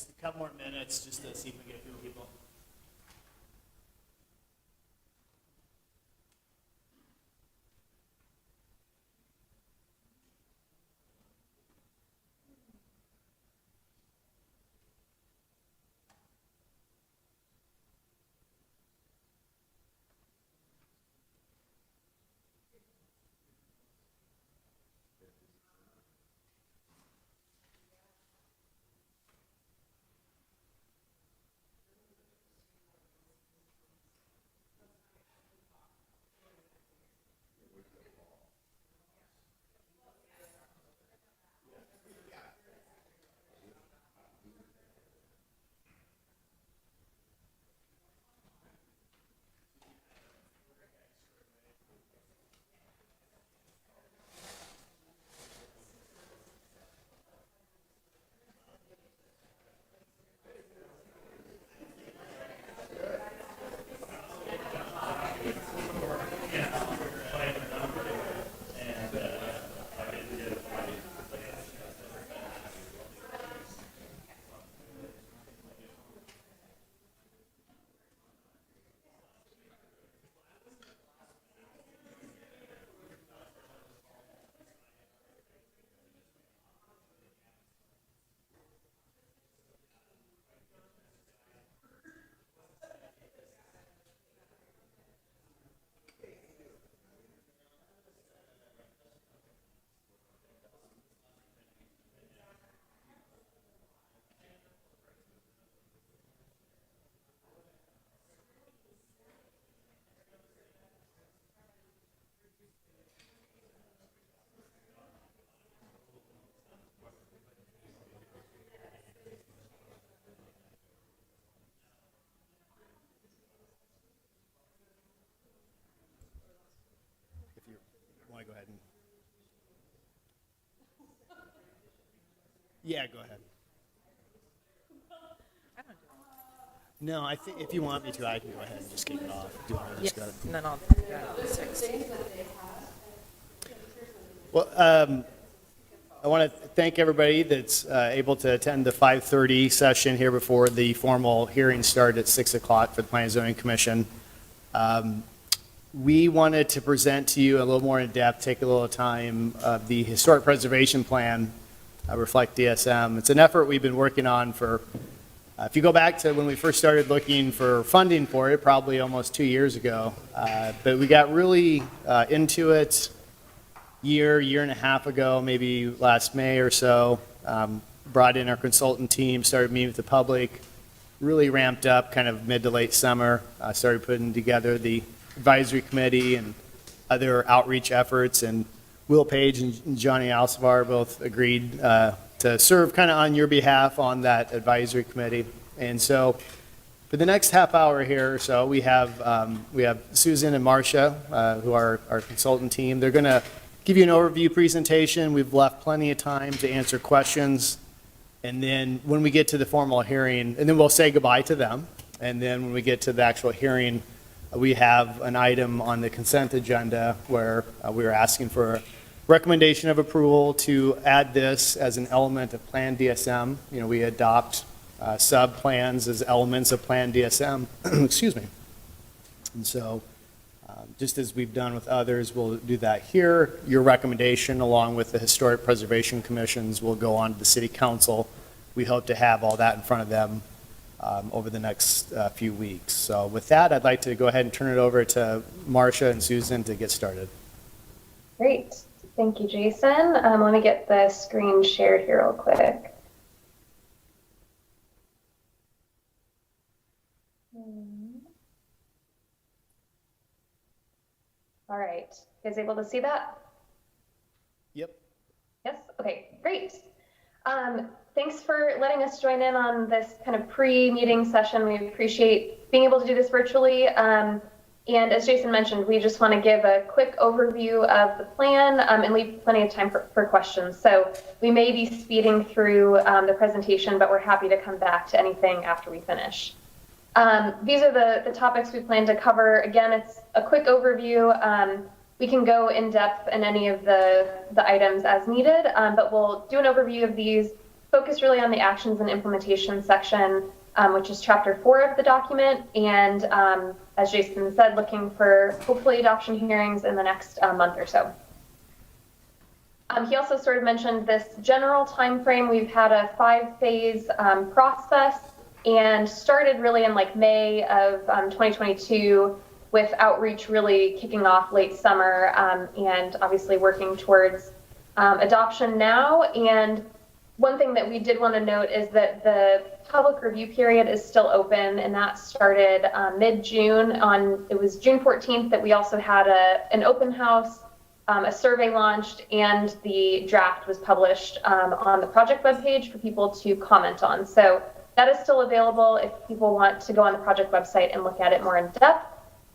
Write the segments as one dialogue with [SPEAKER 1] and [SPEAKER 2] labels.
[SPEAKER 1] just a couple more minutes just to see if we get a few people.
[SPEAKER 2] If you want to go ahead and. Yeah, go ahead. No, I think if you want me to, I can go ahead and just kick it off. Do you want to just go ahead?
[SPEAKER 3] And then I'll do that on the 6th.
[SPEAKER 2] Well, I want to thank everybody that's able to attend the 5:30 session here before the formal hearing started at 6 o'clock for the Planning and Zoning Commission. We wanted to present to you a little more in depth, take a little time, the Historic Preservation Plan, Reflect DSM. It's an effort we've been working on for, if you go back to when we first started looking for funding for it, probably almost 2 years ago, but we got really into it year and a half ago, maybe last May or so. Brought in our consultant team, started meeting with the public, really ramped up kind of mid to late summer, started putting together the advisory committee and other outreach efforts, and Will Page and Johnny Alcivar both agreed to serve kind of on your behalf on that advisory committee. And so for the next half hour here or so, we have Susan and Marcia, who are our consultant team. They're going to give you an overview presentation. We've left plenty of time to answer questions. And then when we get to the formal hearing, and then we'll say goodbye to them. And then when we get to the actual hearing, we have an item on the consent agenda where we are asking for a recommendation of approval to add this as an element of Plan DSM. You know, we adopt sub-plans as elements of Plan DSM. Excuse me. And so just as we've done with others, we'll do that here. Your recommendation, along with the Historic Preservation Commissions, will go on to the City Council. We hope to have all that in front of them over the next few weeks. So with that, I'd like to go ahead and turn it over to Marcia and Susan to get started.
[SPEAKER 4] Great. Thank you, Jason. Let me get the screen shared here real quick. All right. You guys able to see that?
[SPEAKER 2] Yep.
[SPEAKER 4] Yes? Okay, great. Thanks for letting us join in on this kind of pre-meeting session. We appreciate being able to do this virtually. And as Jason mentioned, we just want to give a quick overview of the plan and leave plenty of time for questions. So we may be speeding through the presentation, but we're happy to come back to anything after we finish. These are the topics we plan to cover. Again, it's a quick overview. We can go in depth in any of the items as needed, but we'll do an overview of these, focus really on the actions and implementation section, which is chapter 4 of the document. And as Jason said, looking for hopefully adoption hearings in the next month or so. He also sort of mentioned this general time frame. We've had a 5-phase process and started really in like May of 2022 with outreach really kicking off late summer and obviously working towards adoption now. And one thing that we did want to note is that the public review period is still open, and that started mid-June. It was June 14th that we also had an open house, a survey launched, and the draft was published on the project webpage for people to comment on. So that is still available if people want to go on the project website and look at it more in depth.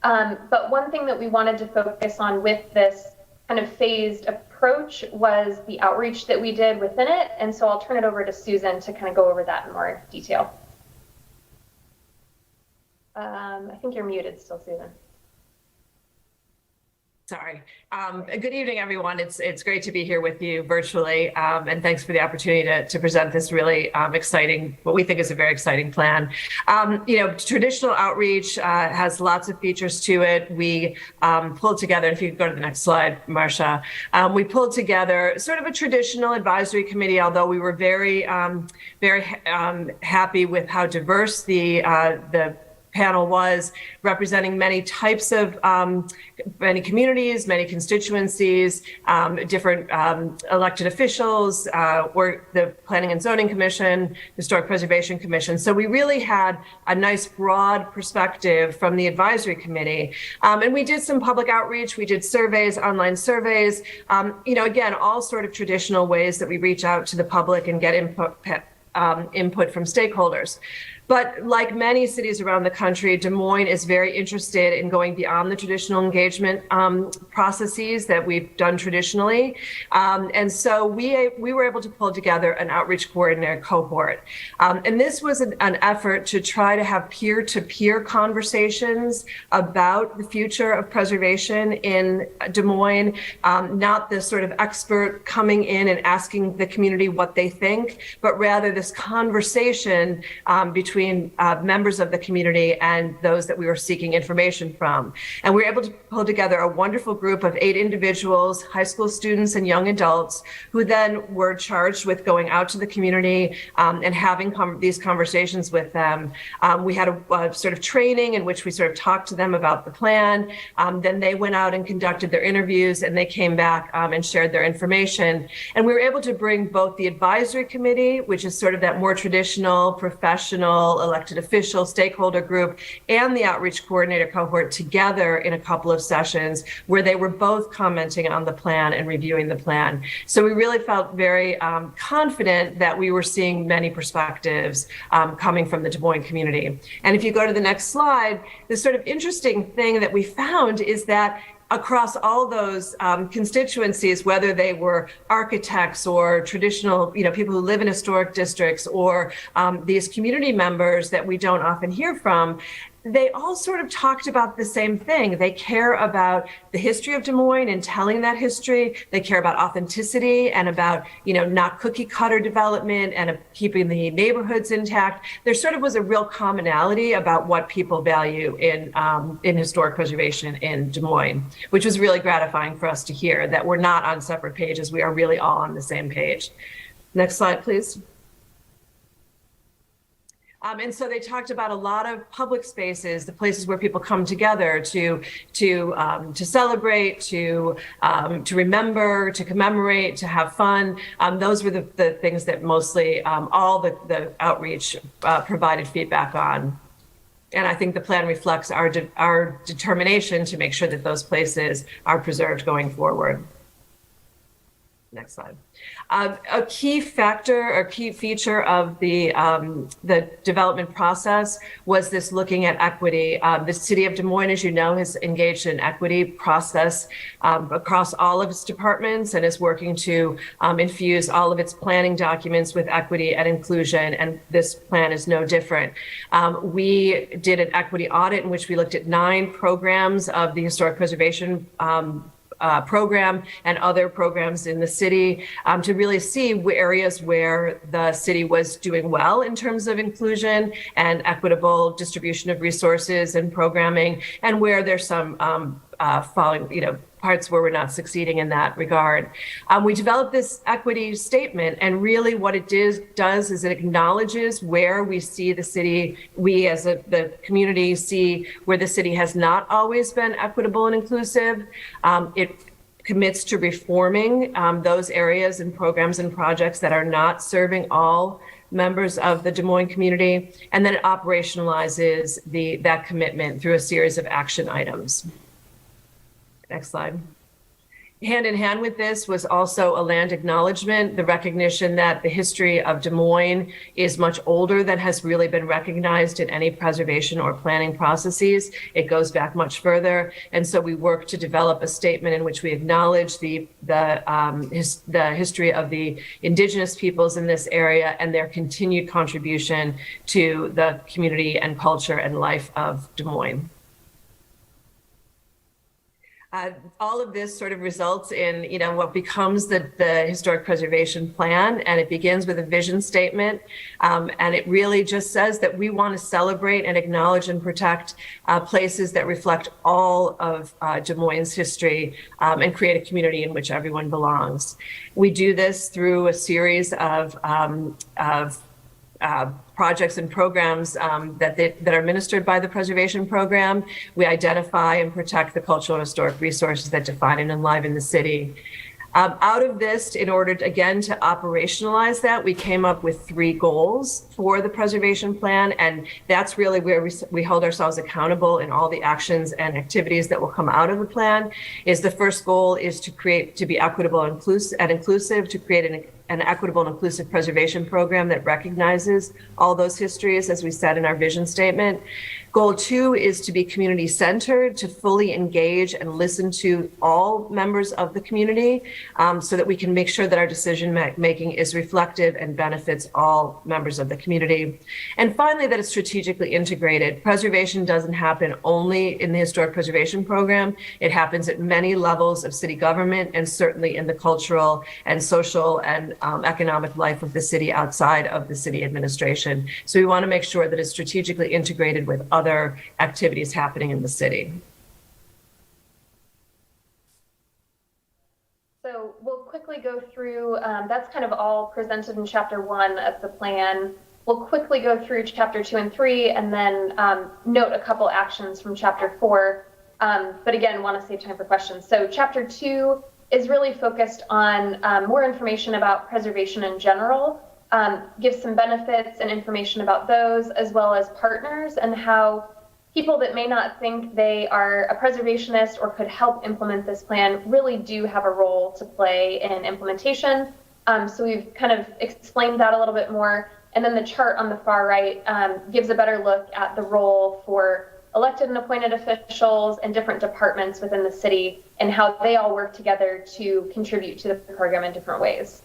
[SPEAKER 4] But one thing that we wanted to focus on with this kind of phased approach was the outreach that we did within it. And so I'll turn it over to Susan to kind of go over that in more detail. I think you're muted still, Susan.
[SPEAKER 5] Sorry. Good evening, everyone. It's great to be here with you virtually, and thanks for the opportunity to present this really exciting, what we think is a very exciting plan. Traditional outreach has lots of features to it. We pulled together, if you could go to the next slide, Marcia, we pulled together sort of a traditional advisory committee, although we were very happy with how diverse the panel was, representing many types of, many communities, many constituencies, different elected officials, or the Planning and Zoning Commission, Historic Preservation Commission. So we really had a nice broad perspective from the advisory committee. And we did some public outreach, we did surveys, online surveys, again, all sort of traditional ways that we reach out to the public and get input from stakeholders. But like many cities around the country, Des Moines is very interested in going beyond the traditional engagement processes that we've done traditionally. And so we were able to pull together an outreach coordinator cohort. And this was an effort to try to have peer-to-peer conversations about the future of preservation in Des Moines, not this sort of expert coming in and asking the community what they think, but rather this conversation between members of the community and those that we were seeking information from. And we were able to pull together a wonderful group of 8 individuals, high school students and young adults, who then were charged with going out to the community and having these conversations with them. We had a sort of training in which we sort of talked to them about the plan. Then they went out and conducted their interviews, and they came back and shared their information. And we were able to bring both the advisory committee, which is sort of that more traditional, professional, elected official stakeholder group, and the outreach coordinator cohort together in a couple of sessions where they were both commenting on the plan and reviewing the plan. So we really felt very confident that we were seeing many perspectives coming from the Des Moines community. And if you go to the next slide, the sort of interesting thing that we found is that across all those constituencies, whether they were architects or traditional, people who live in historic districts, or these community members that we don't often hear from, they all sort of talked about the same thing. They care about the history of Des Moines and telling that history. They care about authenticity and about, not cookie cutter development and keeping the neighborhoods intact. There sort of was a real commonality about what people value in historic preservation in Des Moines, which was really gratifying for us to hear, that we're not on separate pages. We are really all on the same page. Next slide, please. And so they talked about a lot of public spaces, the places where people come together to celebrate, to remember, to commemorate, to have fun. Those were the things that mostly all the outreach provided feedback on. And I think the plan reflects our determination to make sure that those places are preserved going forward. Next slide. A key factor or key feature of the development process was this looking at equity. The city of Des Moines, as you know, has engaged in equity process across all of its departments and is working to infuse all of its planning documents with equity and inclusion, and this plan is no different. We did an equity audit in which we looked at 9 programs of the historic preservation program and other programs in the city to really see areas where the city was doing well in terms of inclusion and equitable distribution of resources and programming, and where there's some parts where we're not succeeding in that regard. We developed this equity statement, and really what it does is it acknowledges where we see the city, we as the community see where the city has not always been equitable and inclusive. It commits to reforming those areas and programs and projects that are not serving all members of the Des Moines community, and then it operationalizes that commitment through a series of action items. Next slide. Hand in hand with this was also a land acknowledgement, the recognition that the history of Des Moines is much older than has really been recognized in any preservation or planning processes. It goes back much further. And so we worked to develop a statement in which we acknowledge the history of the indigenous peoples in this area and their continued contribution to the community and culture and life of Des Moines. All of this sort of results in, what becomes the historic preservation plan, and it begins with a vision statement, and it really just says that we want to celebrate and acknowledge and protect places that reflect all of Des Moines' history and create a community in which everyone belongs. We do this through a series of projects and programs that are administered by the preservation program. We identify and protect the cultural and historic resources that define and enliven the city. Out of this, in order to operationalize that, we came up with 3 goals for the preservation plan, and that's really where we hold ourselves accountable in all the actions and activities that will come out of the plan. The first goal is to be equitable and inclusive, to create an equitable and inclusive preservation program that recognizes all those histories, as we said in our vision statement. Goal 2 is to be community-centered, to fully engage and listen to all members of the community so that we can make sure that our decision-making is reflective and benefits all members of the community. And finally, that it's strategically integrated. Preservation doesn't happen only in the Historic Preservation Program. It happens at many levels of city government and certainly in the cultural and social and economic life of the city outside of the city administration. So we want to make sure that it's strategically integrated with other activities happening in the city.
[SPEAKER 4] So we'll quickly go through, that's kind of all presented in chapter 1 of the plan. We'll quickly go through chapter 2 and 3 and then note a couple actions from chapter 4. But again, want to save time for questions. So chapter 2 is really focused on more information about preservation in general, gives some benefits and information about those, as well as partners and how people that may not think they are a preservationist or could help implement this plan really do have a role to play in implementation. So we've kind of explained that a little bit more. And then the chart on the far right gives a better look at the role for elected and appointed officials and different departments within the city and how they all work together to contribute to the program in different ways.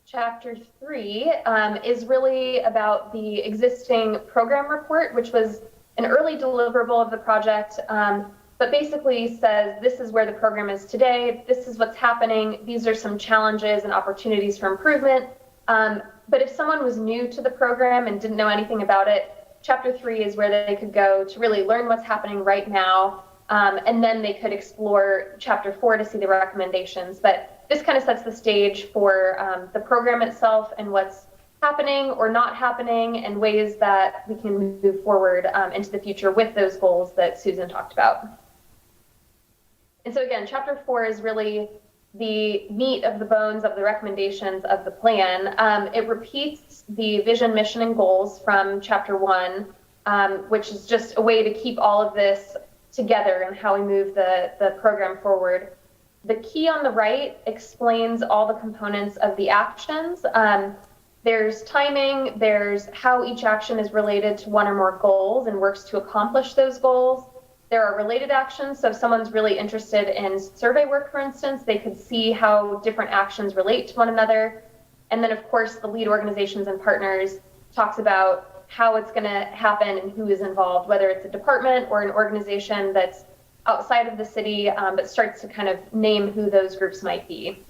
[SPEAKER 4] Chapter 3 is really about the existing program report, which was an early deliverable of the project, but basically says this is where the program is today, this is what's happening, these are some challenges and opportunities for improvement. But if someone was new to the program and didn't know anything about it, Chapter 3 is where they could go to really learn what's happening right now, and then they could explore Chapter 4 to see the recommendations. But this kind of sets the stage for the program itself and what's happening or not happening and ways that we can move forward into the future with those goals that Susan talked about. And so again, Chapter 4 is really the meat of the bones of the recommendations of the plan. It repeats the vision, mission, and goals from Chapter 1, which is just a way to keep all of this together and how we move the program forward. The key on the right explains all the components of the actions. There's timing, there's how each action is related to one or more goals and works to accomplish those goals. There are related actions, so if someone's really interested in survey work, for instance, they could see how different actions relate to one another. And then, of course, the lead organizations and partners talks about how it's going to happen and who is involved, whether it's a department or an organization that's outside of the city, but starts to kind of name who those groups might be.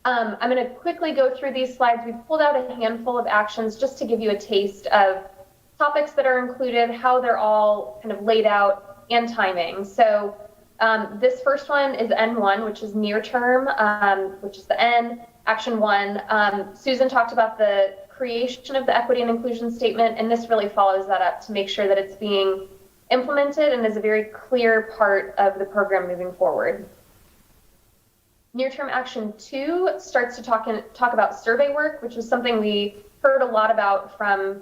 [SPEAKER 4] I'm going to quickly go through these slides. We've pulled out a handful of actions just to give you a taste of topics that are included, how they're all kind of laid out, and timing. So this first one is N1, which is near term, which is the N. Action 1, Susan talked about the creation of the equity and inclusion statement, and this really follows that up to make sure that it's being implemented and is a very clear part of the program moving forward. Near-term action 2 starts to talk about survey work, which is something we heard a lot about from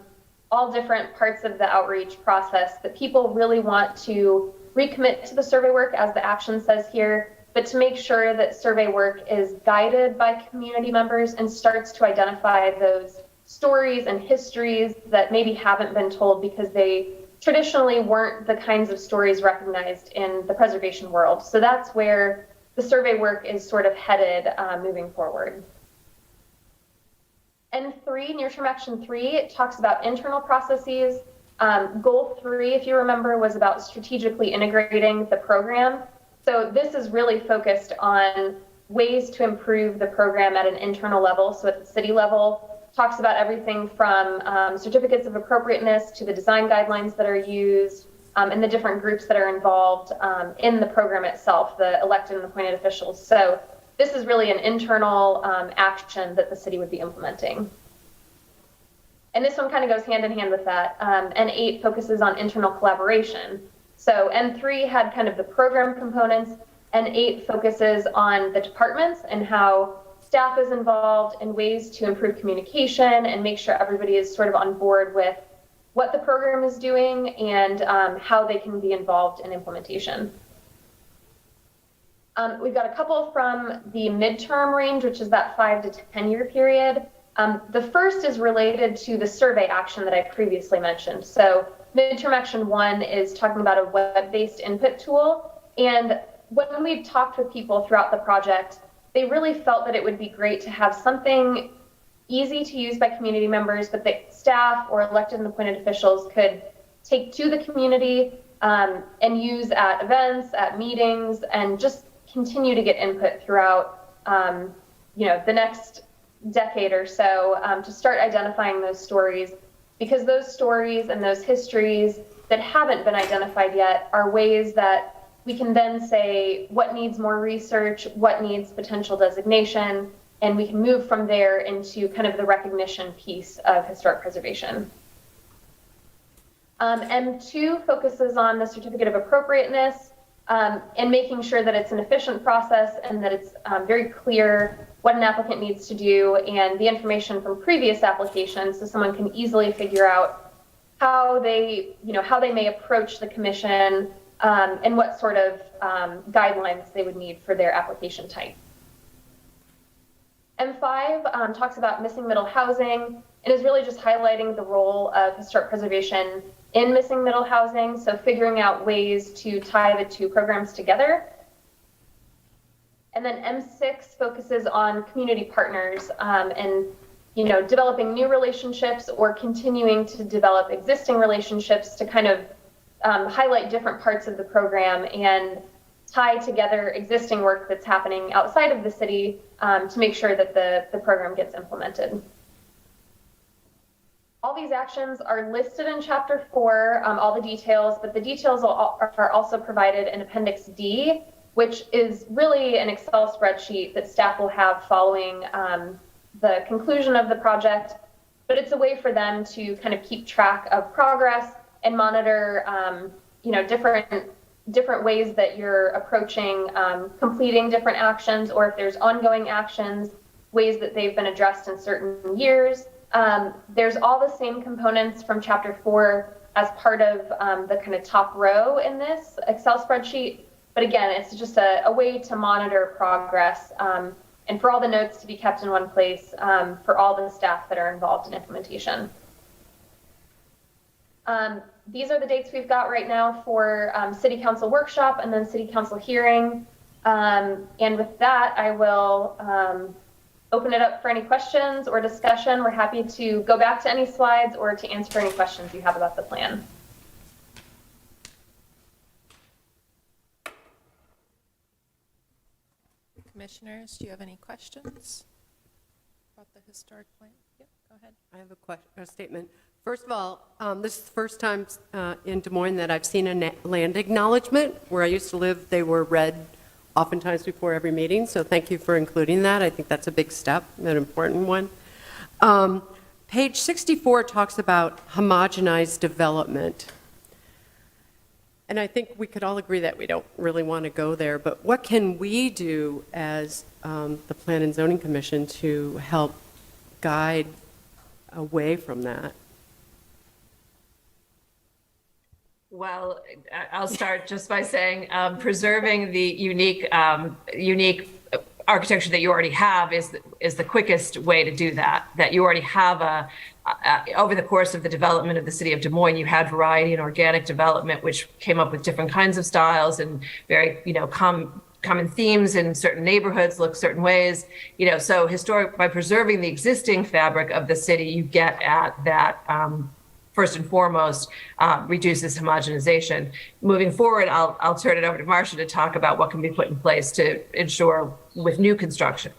[SPEAKER 4] all different parts of the outreach process, that people really want to recommit to the survey work, as the action says here, but to make sure that survey work is guided by community members and starts to identify those stories and histories that maybe haven't been told because they traditionally weren't the kinds of stories recognized in the preservation world. So that's where the survey work is sort of headed moving forward. N3, near-term action 3, it talks about internal processes. Goal 3, if you remember, was about strategically integrating the program. So this is really focused on ways to improve the program at an internal level. So at the city level, talks about everything from certificates of appropriateness to the design guidelines that are used, and the different groups that are involved in the program itself, the elected and appointed officials. So this is really an internal action that the city would be implementing. And this one kind of goes hand in hand with that. N8 focuses on internal collaboration. So N3 had kind of the program components. N8 focuses on the departments and how staff is involved in ways to improve communication and make sure everybody is sort of on board with what the program is doing and how they can be involved in implementation. We've got a couple from the midterm range, which is that 5 to 10 year period. The first is related to the survey action that I previously mentioned. So midterm action 1 is talking about a web-based input tool. And when we've talked with people throughout the project, they really felt that it would be great to have something easy to use by community members, but that staff or elected and appointed officials could take to the community and use at events, at meetings, and just continue to get input throughout the next decade or so to start identifying those stories, because those stories and those histories that haven't been identified yet are ways that we can then say what needs more research, what needs potential designation, and we can move from there into kind of the recognition piece of historic preservation. M2 focuses on the certificate of appropriateness and making sure that it's an efficient process and that it's very clear what an applicant needs to do and the information from previous applications so someone can easily figure out how they may approach the commission and what sort of guidelines they would need for their application type. M5 talks about missing middle housing and is really just highlighting the role of historic preservation in missing middle housing, so figuring out ways to tie the two programs together. And then M6 focuses on community partners and developing new relationships or continuing to develop existing relationships to kind of highlight different parts of the program and tie together existing work that's happening outside of the city to make sure that the program gets implemented. All these actions are listed in Chapter 4, all the details, but the details are also provided in Appendix D, which is really an Excel spreadsheet that staff will have following the conclusion of the project. But it's a way for them to kind of keep track of progress and monitor, different ways that you're approaching completing different actions, or if there's ongoing actions, ways that they've been addressed in certain years. There's all the same components from Chapter 4 as part of the kind of top row in this Excel spreadsheet. But again, it's just a way to monitor progress and for all the notes to be kept in one place for all the staff that are involved in implementation. These are the dates we've got right now for City Council workshop and then City Council hearing. And with that, I will open it up for any questions or discussion. We're happy to go back to any slides or to answer any questions you have about the plan.
[SPEAKER 6] Commissioners, do you have any questions about the historic plan? Yep, go ahead.
[SPEAKER 7] I have a question, a statement. First of all, this is the first time in Des Moines that I've seen a land acknowledgement. Where I used to live, they were read oftentimes before every meeting, so thank you for including that. I think that's a big step, an important one. Page 64 talks about homogenized development. And I think we could all agree that we don't really want to go there, but what can we do as the Plan and Zoning Commission to help guide away from that?
[SPEAKER 5] Well, I'll start just by saying preserving the unique architecture that you already have is the quickest way to do that. That you already have over the course of the development of the city of Des Moines, you had variety and organic development, which came up with different kinds of styles and very, common themes in certain neighborhoods look certain ways. So by preserving the existing fabric of the city, you get at that. First and foremost, reduces homogenization. Moving forward, I'll turn it over to Marcia to talk about what can be put in place to ensure with new construction.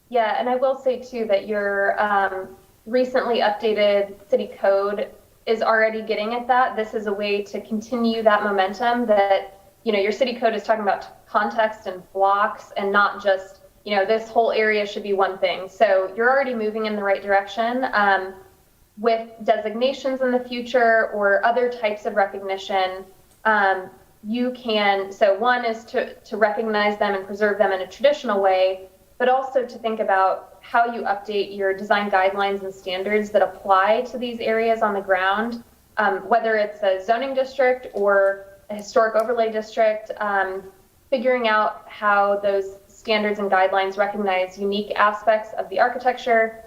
[SPEAKER 4] Yeah, and I will say too that your recently updated city code is already getting at that. This is a way to continue that momentum that, your city code is talking about context and blocks and not just, this whole area should be one thing. So you're already moving in the right direction. With designations in the future or other types of recognition, you can, so one is to recognize them and preserve them in a traditional way, but also to think about how you update your design guidelines and standards that apply to these areas on the ground, whether it's a zoning district or a historic overlay district, figuring out how those standards and guidelines recognize unique aspects of the architecture,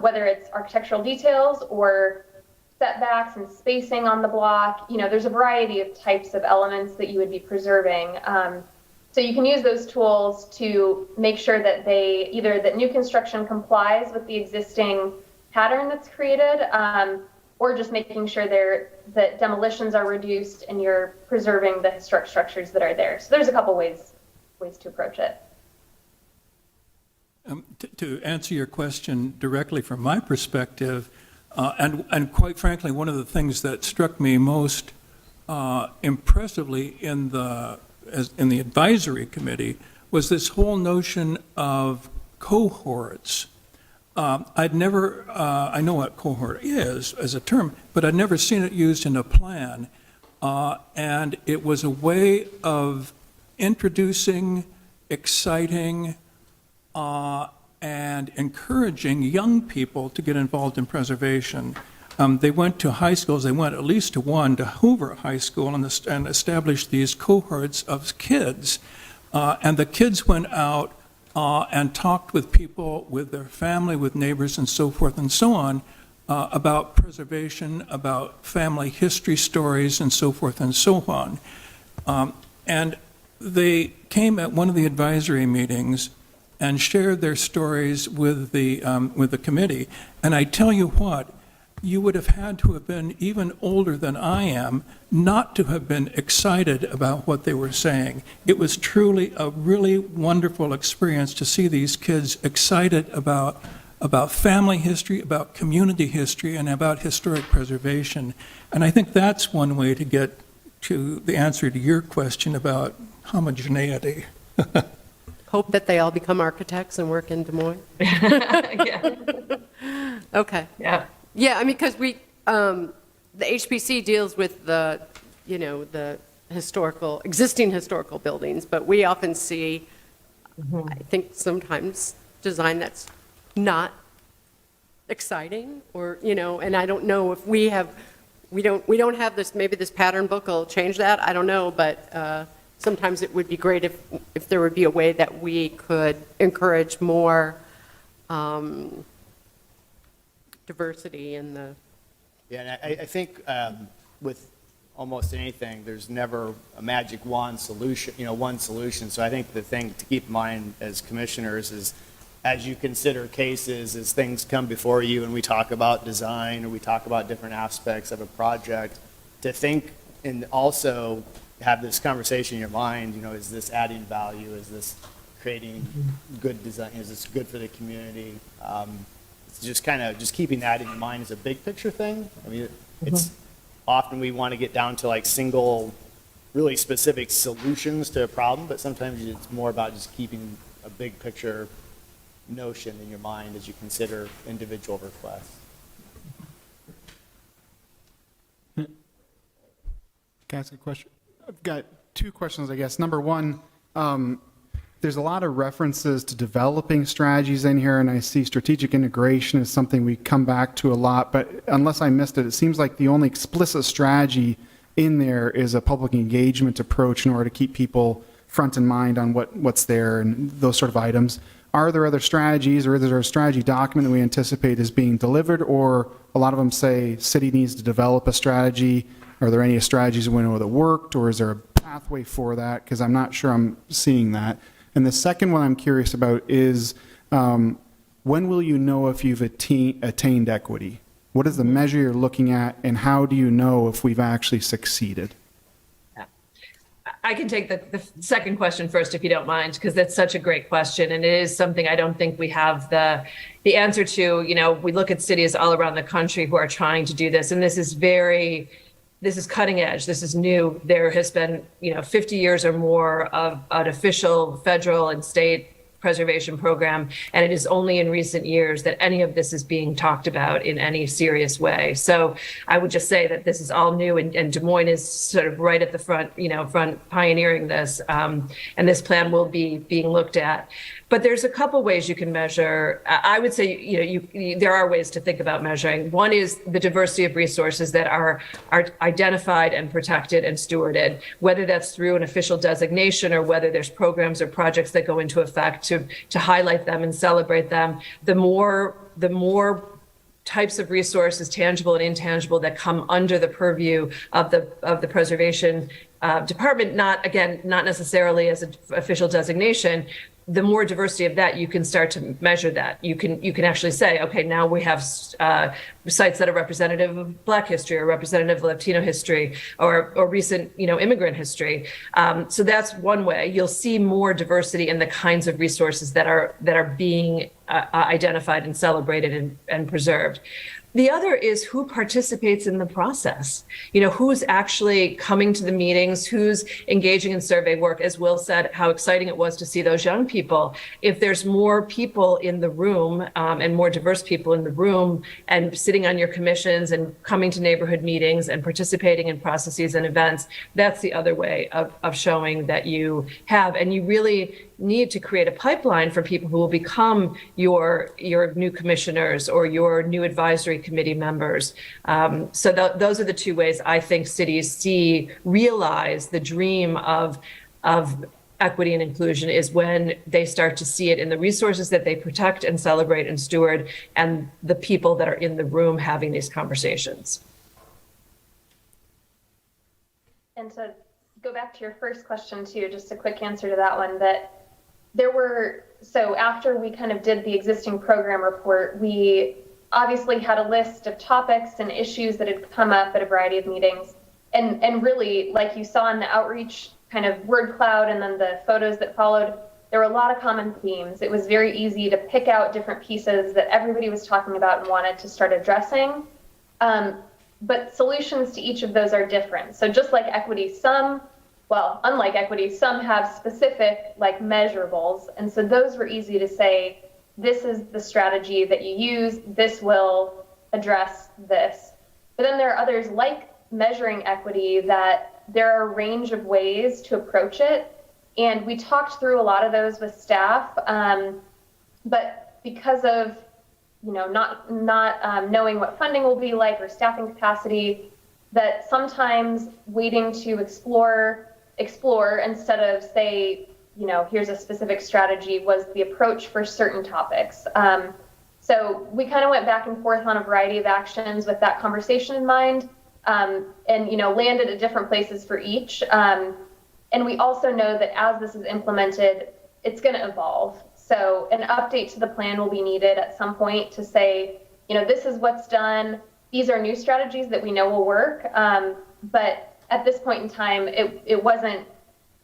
[SPEAKER 4] whether it's architectural details or setbacks and spacing on the block. There's a variety of types of elements that you would be preserving. So you can use those tools to make sure that that new construction complies with the existing pattern that's created, or just making sure that demolitions are reduced and you're preserving the historic structures that are there. So there's a couple ways to approach it.
[SPEAKER 8] To answer your question directly from my perspective, and quite frankly, one of the things that struck me most impressively in the advisory committee was this whole notion of cohorts. I know what cohort is as a term, but I'd never seen it used in a plan. And it was a way of introducing, exciting, and encouraging young people to get involved in preservation. They went to high schools, they went at least to one, to Hoover High School, and established these cohorts of kids. And the kids went out and talked with people, with their family, with neighbors, and so forth and so on, about preservation, about family history stories, and so forth and so on. And they came at one of the advisory meetings and shared their stories with the committee. And I tell you what, you would have had to have been even older than I am not to have been excited about what they were saying. It was truly a really wonderful experience to see these kids excited about family history, about community history, and about historic preservation. And I think that's one way to get to the answer to your question about homogeneity.
[SPEAKER 7] Hope that they all become architects and work in Des Moines?
[SPEAKER 5] Yeah.
[SPEAKER 7] Okay.
[SPEAKER 5] Yeah.
[SPEAKER 7] Yeah, I mean, because the HPC deals with the existing historical buildings, but we often see, I think sometimes design that's not exciting, or, and I don't know if we don't have this, maybe this pattern book will change that, I don't know, but sometimes it would be great if there would be a way that we could encourage more diversity in the...
[SPEAKER 2] Yeah, and I think with almost anything, there's never a magic wand solution, one solution. So I think the thing to keep in mind as commissioners is, as you consider cases, as things come before you and we talk about design or we talk about different aspects of a project, to think and also have this conversation in your mind, is this adding value? Is this creating good design, is this good for the community? It's just kind of, just keeping that in your mind as a big picture thing. I mean, it's often we want to get down to like single, really specific solutions to a problem, but sometimes it's more about just keeping a big picture notion in your mind as you consider individual requests.
[SPEAKER 9] Can I ask a question? I've got two questions, I guess. Number one, there's a lot of references to developing strategies in here, and I see strategic integration is something we come back to a lot, but unless I missed it, it seems like the only explicit strategy in there is a public engagement approach in order to keep people front in mind on what's there and those sort of items. Are there other strategies, or is there a strategy document that we anticipate is being delivered, or a lot of them say city needs to develop a strategy? Are there any strategies we know that worked, or is there a pathway for that? Because I'm not sure I'm seeing that. And the second one I'm curious about is when will you know if you've attained equity? What is the measure you're looking at, and how do you know if we've actually succeeded?
[SPEAKER 5] I can take the second question first, if you don't mind, because that's such a great question. And it is something I don't think we have the answer to. You know, we look at cities all around the country who are trying to do this, and this is cutting edge. This is new. There has been, 50 years or more of an official federal and state preservation program, and it is only in recent years that any of this is being talked about in any serious way. So I would just say that this is all new, and Des Moines is sort of right at the front, front pioneering this, and this plan will be being looked at. But there's a couple ways you can measure. I would say, there are ways to think about measuring. One is the diversity of resources that are identified and protected and stewarded, whether that's through an official designation or whether there's programs or projects that go into effect to highlight them and celebrate them. The more types of resources, tangible and intangible, that come under the purview of the preservation department, not necessarily as an official designation, the more diversity of that, you can start to measure that. You can actually say, okay, now we have sites that are representative of Black history or representative of Latino history or recent, immigrant history. So that's one way. You'll see more diversity in the kinds of resources that are being identified and celebrated and preserved. The other is who participates in the process. Who's actually coming to the meetings, who's engaging in survey work. As Will said, how exciting it was to see those young people. If there's more people in the room and more diverse people in the room and sitting on your commissions and coming to neighborhood meetings and participating in processes and events, that's the other way of showing that you have. And you really need to create a pipeline for people who will become your new commissioners or your new advisory committee members. So those are the two ways I think cities realize the dream of equity and inclusion, is when they start to see it in the resources that they protect and celebrate and steward, and the people that are in the room having these conversations.
[SPEAKER 4] And to go back to your first question too, just a quick answer to that one, that so after we kind of did the existing program report, we obviously had a list of topics and issues that had come up at a variety of meetings. And really, like you saw in the outreach kind of word cloud and then the photos that followed, there were a lot of common themes. It was very easy to pick out different pieces that everybody was talking about and wanted to start addressing. But solutions to each of those are different. So just like equity, unlike equity, some have specific measurables. And so those were easy to say, this is the strategy that you use, this will address this. But then there are others like measuring equity that there are a range of ways to approach it. And we talked through a lot of those with staff. But because of not knowing what funding will be like or staffing capacity, that sometimes waiting to explore instead of say, here's a specific strategy was the approach for certain topics. So we kind of went back and forth on a variety of actions with that conversation in mind, and landed at different places for each. And we also know that as this is implemented, it's going to evolve. So an update to the plan will be needed at some point to say, this is what's done. These are new strategies that we know will work. But at this point in time, it wasn't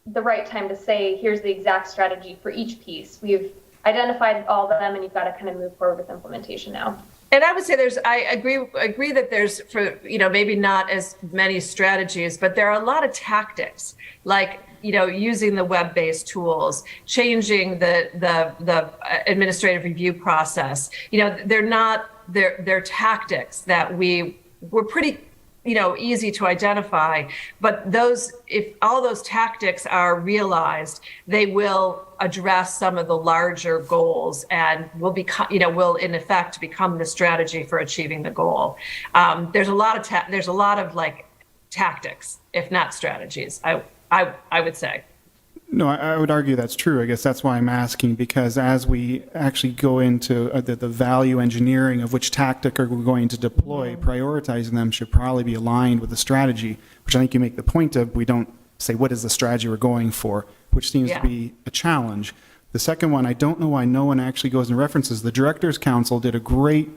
[SPEAKER 4] the right time to say, here's the exact strategy for each piece. We've identified all of them, and you've got to kind of move forward with implementation now.
[SPEAKER 5] And I would say I agree that there's, for, maybe not as many strategies, but there are a lot of tactics, like, using the web-based tools, changing the administrative review process. They're tactics that were pretty, easy to identify, but if all those tactics are realized, they will address some of the larger goals and will in effect become the strategy for achieving the goal. There's a lot of like tactics, if not strategies, I would say.
[SPEAKER 9] No, I would argue that's true. I guess that's why I'm asking, because as we actually go into the value engineering of which tactic are we going to deploy, prioritizing them should probably be aligned with the strategy, which I think you make the point of. We don't say what is the strategy we're going for, which seems to be a challenge. The second one, I don't know why no one actually goes and references. The Directors Council did a great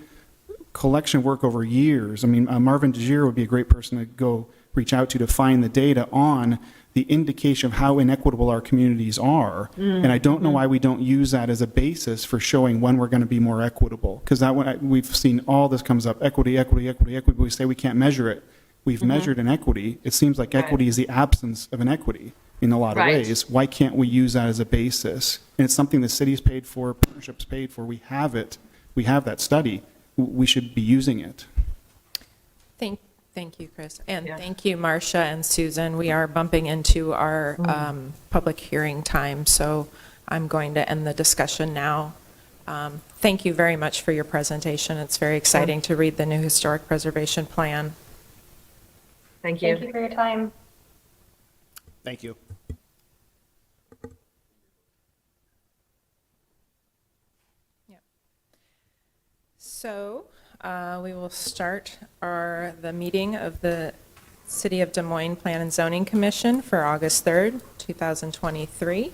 [SPEAKER 9] collection of work over years. I mean, Marvin DeGier would be a great person to go reach out to find the data on the indication of how inequitable our communities are. And I don't know why we don't use that as a basis for showing when we're going to be more equitable. Because we've seen all this comes up, equity. We say we can't measure it. We've measured inequity. It seems like equity is the absence of inequity in a lot of ways. Why can't we use that as a basis? And it's something the city's paid for, partnerships paid for. We have it. We have that study. We should be using it.
[SPEAKER 6] Thank you, Chris. And thank you, Marcia and Susan. We are bumping into our public hearing time, so I'm going to end the discussion now. Thank you very much for your presentation. It's very exciting to read the new historic preservation plan.
[SPEAKER 5] Thank you.
[SPEAKER 4] Thank you for your time.
[SPEAKER 2] Thank you.
[SPEAKER 6] So we will start the meeting of the City of Des Moines Plan and Zoning Commission for August 3rd, 2023.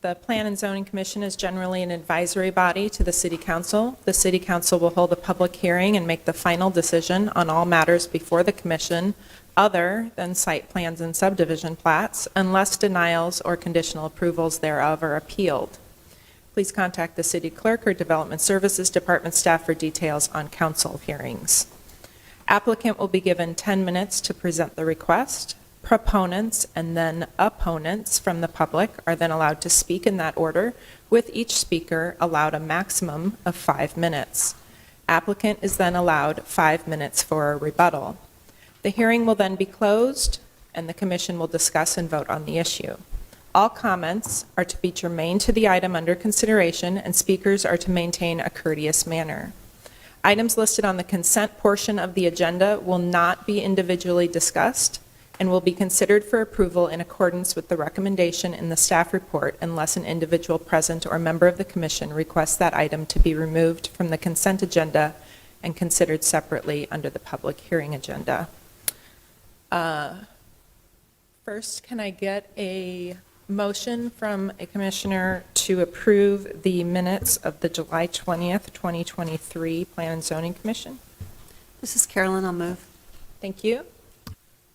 [SPEAKER 6] The Plan and Zoning Commission is generally an advisory body to the City Council. The City Council will hold a public hearing and make the final decision on all matters before the Commission other than site plans and subdivision plats, unless denials or conditional approvals thereof are appealed. Please contact the City Clerk or Development Services Department staff for details on council hearings. Applicant will be given 10 minutes to present the request. Proponents and then opponents from the public are then allowed to speak in that order, with each speaker allowed a maximum of 5 minutes. Applicant is then allowed 5 minutes for a rebuttal. The hearing will then be closed, and the Commission will discuss and vote on the issue. All comments are to be germane to the item under consideration, and speakers are to maintain a courteous manner. Items listed on the consent portion of the agenda will not be individually discussed and will be considered for approval in accordance with the recommendation in the staff report unless an individual present or member of the Commission requests that item to be removed from the consent agenda and considered separately under the public hearing agenda. First, can I get a motion from a commissioner to approve the minutes of the July 20th, 2023 Plan and Zoning Commission?
[SPEAKER 3] This is Carolyn, I'll move.
[SPEAKER 6] Thank you.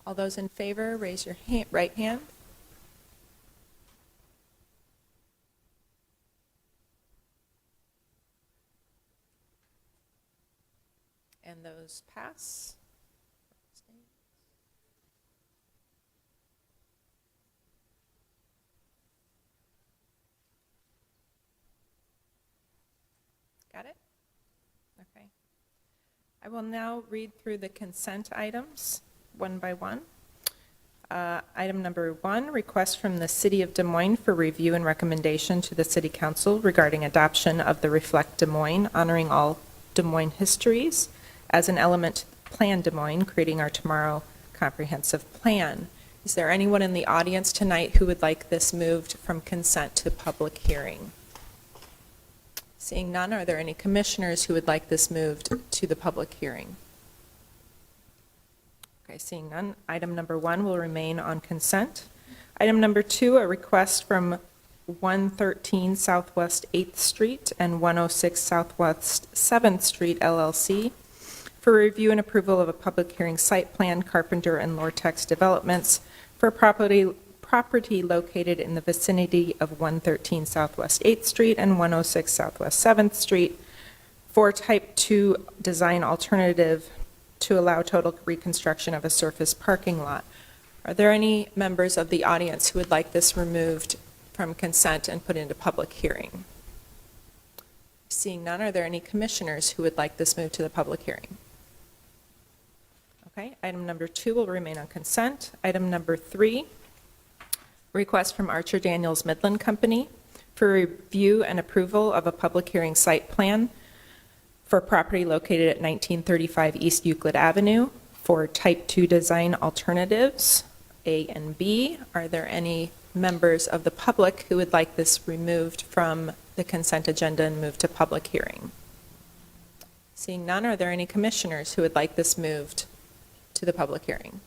[SPEAKER 6] All those in favor, raise your right hand. And those pass. Got it? Okay. I will now read through the consent items one by one. Item number 1, request from the City of Des Moines for review and recommendation to the City Council regarding adoption of the Reflect Des Moines, honoring all Des Moines histories as an element to Plan Des Moines, creating our tomorrow comprehensive plan. Is there anyone in the audience tonight who would like this moved from consent to public hearing? Seeing none, are there any commissioners who would like this moved to the public hearing? Okay, seeing none, item number 1 will remain on consent. Item number 2, a request from 113 Southwest 8th Street and 106 Southwest 7th Street LLC for review and approval of a public hearing site plan, Carpenter and Lortex Developments, for for property located in the vicinity of 113 Southwest 8th Street and 106 Southwest 7th Street for Type 2 design alternative to allow total reconstruction of a surface parking lot. Are there any members of the audience who would like this removed from consent and put into public hearing? Seeing none, are there any commissioners who would like this moved to the public hearing? Okay, item number 2 will remain on consent. Item number 3, request from Archer Daniels Midland Company for review and approval of a public hearing site plan for property located at 1935 East Euclid Avenue for Type 2 design alternatives, A and B. Are there any members of the public who would like this removed from the consent agenda and moved to public hearing? Seeing none, are there any commissioners who would like this moved to the public hearing?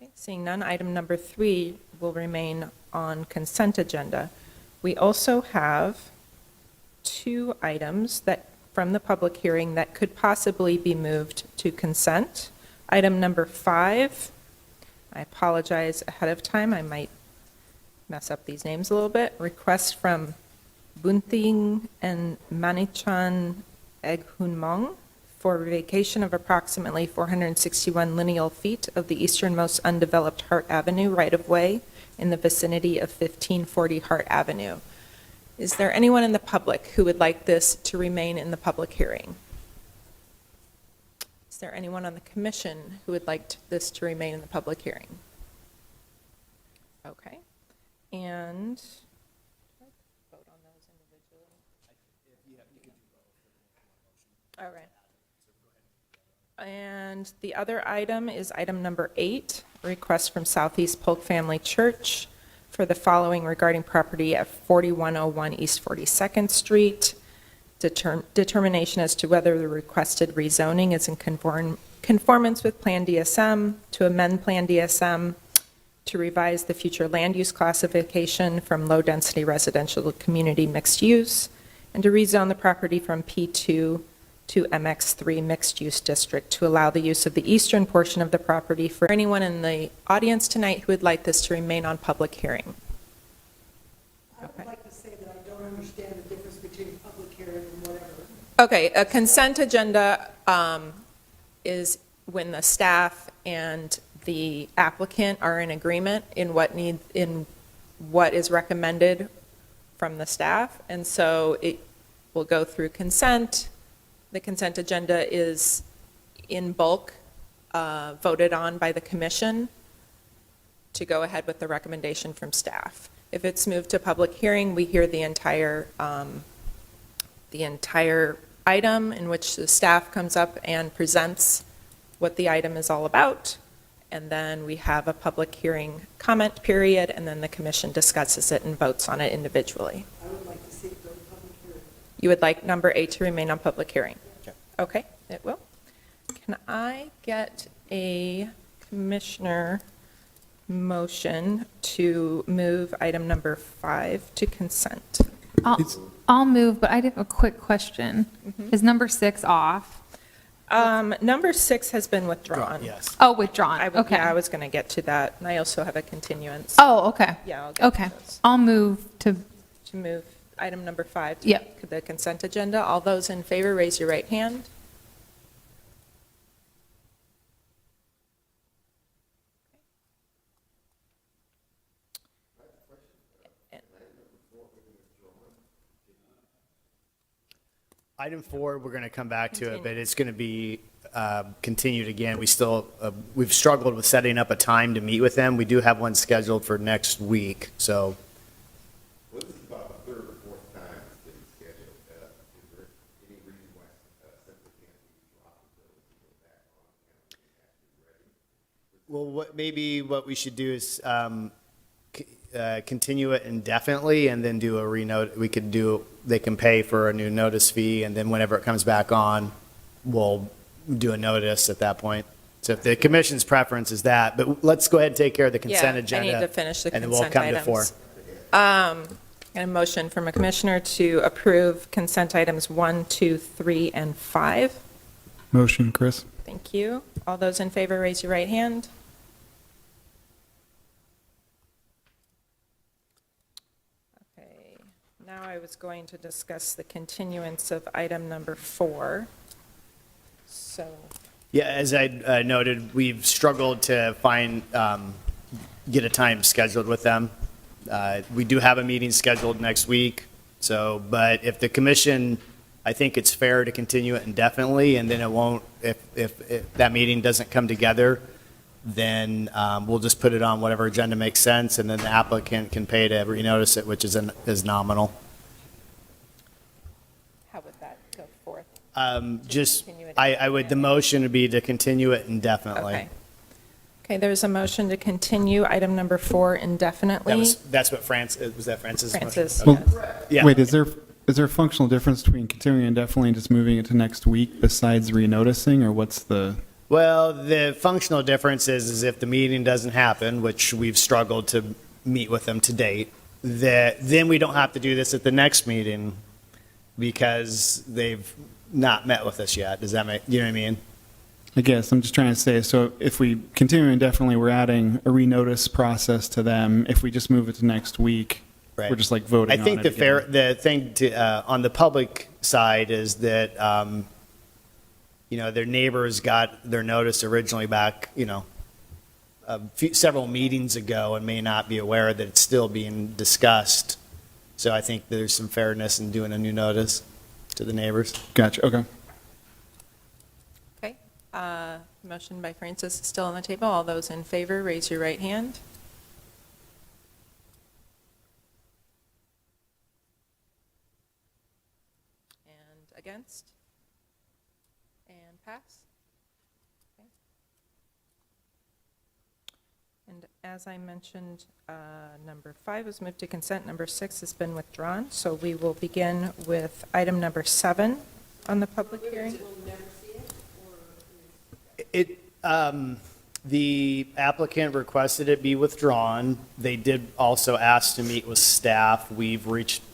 [SPEAKER 6] Okay, seeing none, item number 3 will remain on consent agenda. We also have 2 items that from the public hearing that could possibly be moved to consent. Item number 5, I apologize ahead of time, I might mess up these names a little bit. Request from Bunting and Manichan Eghunmong for vacation of approximately 461 lineal feet of the easternmost undeveloped Hart Avenue right-of-way in the vicinity of 1540 Hart Avenue. Is there anyone in the public who would like this to remain in the public hearing? Is there anyone on the commission who would like this to remain in the public hearing? Okay. And vote on those individually. All right. And the other item is item number 8, request from Southeast Polk Family Church for the following regarding property at 4101 East 42nd Street. Determination as to whether the requested rezoning is in conformance with Plan DSM, to amend Plan DSM, to revise the future land use classification from low-density residential to community mixed use, and to rezone the property from P2 to MX3 mixed-use district to allow the use of the eastern portion of the property. For anyone in the audience tonight who would like this to remain on public hearing?
[SPEAKER 10] I would like to say that I don't understand the difference between public hearing and whatever.
[SPEAKER 6] Okay, a consent agenda is when the staff and the applicant are in agreement in what is recommended from the staff, and so it will go through consent. The consent agenda is in bulk voted on by the commission to go ahead with the recommendation from staff. If it's moved to public hearing, we hear the entire item in which the staff comes up and presents what the item is all about, and then we have a public hearing comment period, and then the commission discusses it and votes on it individually.
[SPEAKER 10] I would like to see it go to public hearing.
[SPEAKER 6] You would like number 8 to remain on public hearing?
[SPEAKER 2] Okay.
[SPEAKER 6] Okay, it will. Can I get a commissioner motion to move item number 5 to consent?
[SPEAKER 11] I'll move, but I have a quick question. Is number 6 off?
[SPEAKER 6] Number 6 has been withdrawn.
[SPEAKER 2] Yes.
[SPEAKER 11] Oh, withdrawn. Okay.
[SPEAKER 6] Yeah, I was going to get to that, and I also have a continuance.
[SPEAKER 11] Oh, okay.
[SPEAKER 6] Yeah, I'll get to
[SPEAKER 11] Okay.
[SPEAKER 6] those.
[SPEAKER 11] I'll move to,
[SPEAKER 6] To move item number 5 to
[SPEAKER 11] Yep.
[SPEAKER 6] the consent agenda. All those in favor, raise your right hand.
[SPEAKER 2] Item 4, we're going to come back to it, but it's going to be continued again. We've struggled with setting up a time to meet with them. We do have one scheduled for next week, so.
[SPEAKER 12] Well, this is about the 3rd or 4th time it's been scheduled. Is there any reason why simply can't be dropped until we go back on and actually ready?
[SPEAKER 2] Well, maybe what we should do is continue it indefinitely and then do a they can pay for a new notice fee, and then whenever it comes back on, we'll do a notice at that point. So if the commission's preference is that, but let's go ahead and take care of the consent agenda.
[SPEAKER 6] I need to finish the
[SPEAKER 2] and then we'll
[SPEAKER 6] consent
[SPEAKER 2] come to
[SPEAKER 6] items.
[SPEAKER 2] 4.
[SPEAKER 6] And a motion from a commissioner to approve consent items 1, 2, 3, and 5.
[SPEAKER 9] Motion, Chris.
[SPEAKER 6] Thank you. All those in favor, raise your right hand. Now I was going to discuss the continuance of item number 4. So,
[SPEAKER 2] Yeah, as I noted, we've struggled to find, get a time scheduled with them. We do have a meeting scheduled next week, so, but if the commission, I think it's fair to continue it indefinitely, and then it won't, if that meeting doesn't come together, then we'll just put it on whatever agenda makes sense, and then the applicant can pay to renotice it, which is nominal.
[SPEAKER 6] how would that go forth?
[SPEAKER 2] Just,
[SPEAKER 6] continue it
[SPEAKER 2] I would, the motion would be to continue it indefinitely.
[SPEAKER 6] Okay. Okay, there's a motion to continue item number 4 indefinitely.
[SPEAKER 2] That's what was that Francis' motion?
[SPEAKER 6] Francis,
[SPEAKER 2] Okay.
[SPEAKER 6] yes.
[SPEAKER 2] Yeah.
[SPEAKER 9] Wait, is there a functional difference between continuing indefinitely and just moving it to next week besides renoticing, or what's the?
[SPEAKER 2] Well, the functional difference is if the meeting doesn't happen, which we've struggled to meet with them to date, then we don't have to do this at the next meeting because they've not met with us yet. Does that make, you know what I mean?
[SPEAKER 9] I guess I'm just trying to say, so if we continue indefinitely, we're adding a renotice process to them. If we just move it to next week,
[SPEAKER 2] Right.
[SPEAKER 9] we're just like voting on it.
[SPEAKER 2] I think the thing to, on the public side is that, their neighbors got their notice originally back, several meetings ago and may not be aware that it's still being discussed. So I think there's some fairness in doing a new notice to the neighbors.
[SPEAKER 9] Gotcha, okay.
[SPEAKER 6] Okay, motion by Francis is still on the table. All those in favor, raise your right hand. And against? And pass? Okay. And as I mentioned, number 5 was moved to consent, number 6 has been withdrawn, so we will begin with item number 7 on the public hearing.
[SPEAKER 2] The applicant requested it be withdrawn. They did also ask to meet with staff. We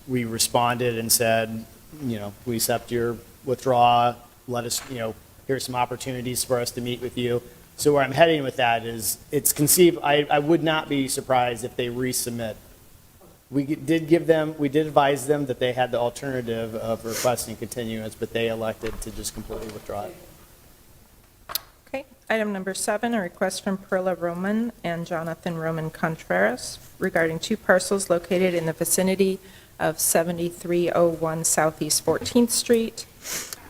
[SPEAKER 2] responded and said, we accept your withdrawal. Let us, here's some opportunities for us to meet with you. So where I'm heading with that is, it's conceived, I would not be surprised if they resubmit. We did advise them that they had the alternative of requesting continuance, but they elected to just completely withdraw it.
[SPEAKER 6] Okay, item number 7, a request from Perla Roman and Jonathan Roman Contreras regarding 2 parcels located in the vicinity of 7301 Southeast 14th Street,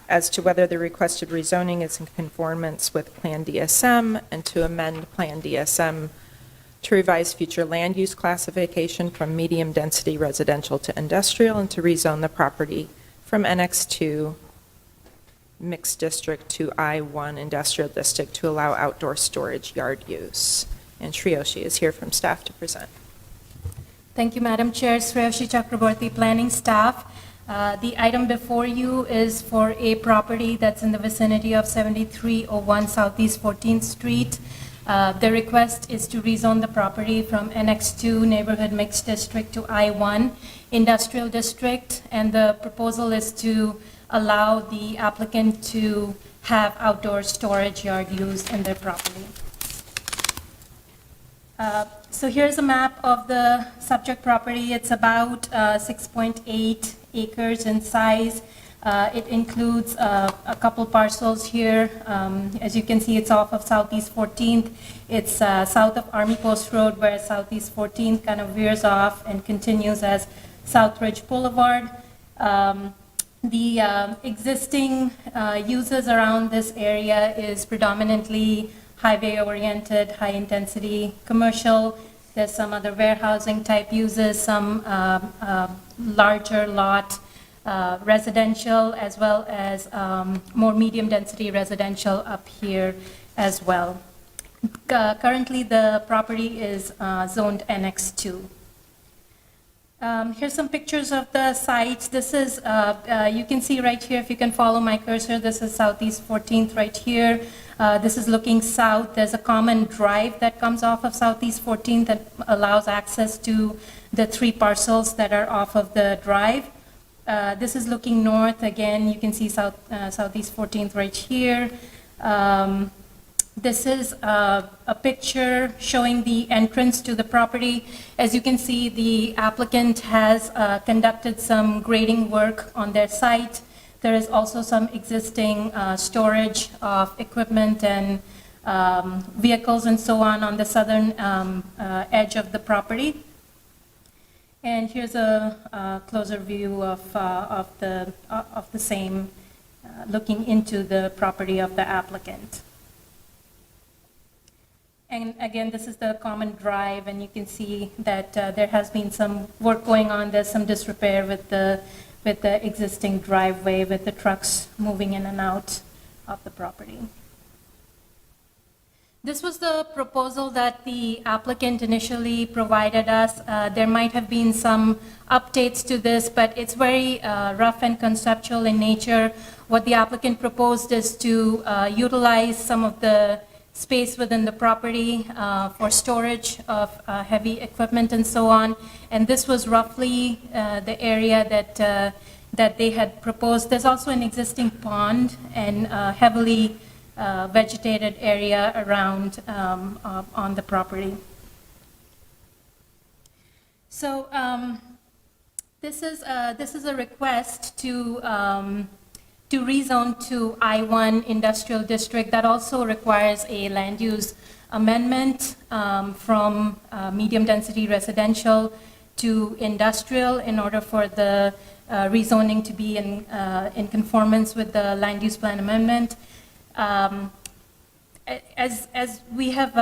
[SPEAKER 6] as to whether the requested rezoning is in conformance with Plan DSM and to amend Plan DSM to revise future land use classification from medium-density residential to industrial and to rezone the property from NX2 mixed district to I1 industrial district to allow outdoor storage yard use. And Shreyoshi is here from staff to present.
[SPEAKER 13] Thank you, Madam Chair. Shreyoshi Chakraborty, planning staff. The item before you is for a property that's in the vicinity of 7301 Southeast 14th Street. The request is to rezone the property from NX2 Neighborhood Mixed District to I1 Industrial District, and the proposal is to allow the applicant to have outdoor storage yard use in their property. So here's a map of the subject property. It's about 6.8 acres in size. It includes a couple parcels here. As you can see, it's off of Southeast 14th. It's south of Army Post Road, where Southeast 14th kind of veers off and continues as Southridge Boulevard. The existing uses around this area is predominantly highway-oriented, high-intensity commercial. There's some other warehousing type uses, some larger lot residential, as well as more medium-density residential up here as well. Currently, the property is zoned NX2. Here's some pictures of the site. This is, you can see right here, if you can follow my cursor, this is Southeast 14th right here. This is looking south. There's a common drive that comes off of Southeast 14th that allows access to the 3 parcels that are off of the drive. This is looking north. Again, you can see Southeast 14th right here. This is a picture showing the entrance to the property. As you can see, the applicant has conducted some grading work on their site. There is also some existing storage of equipment and vehicles and so on the southern edge of the property. And here's a closer view of the same, looking into the property of the applicant. And again, this is the common drive, and you can see that there has been some work going on. There's some disrepair with the existing driveway, with the trucks moving in and out of the property. This was the proposal that the applicant initially provided us. There might have been some updates to this, but it's very rough and conceptual in nature. What the applicant proposed is to utilize some of the space within the property for storage of heavy equipment and so on. And this was roughly the area that they had proposed. There's also an existing pond and heavily vegetated area around on the property. So this is a request to rezone to I-1 industrial district. That also requires a land use amendment from medium density residential to industrial in order for the rezoning to be in conformance with the land use plan amendment. As we have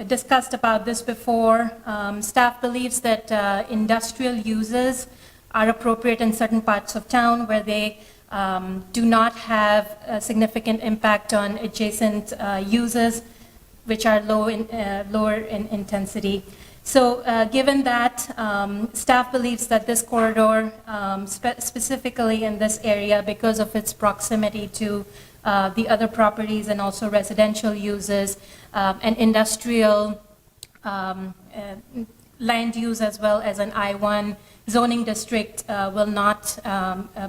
[SPEAKER 13] discussed about this before, staff believes that industrial uses are appropriate in certain parts of town where they do not have a significant impact on adjacent uses, which are lower in intensity. So given that, staff believes that this corridor, specifically in this area, because of its proximity to the other properties and also residential uses, and industrial land use as well as an I-1 zoning district will not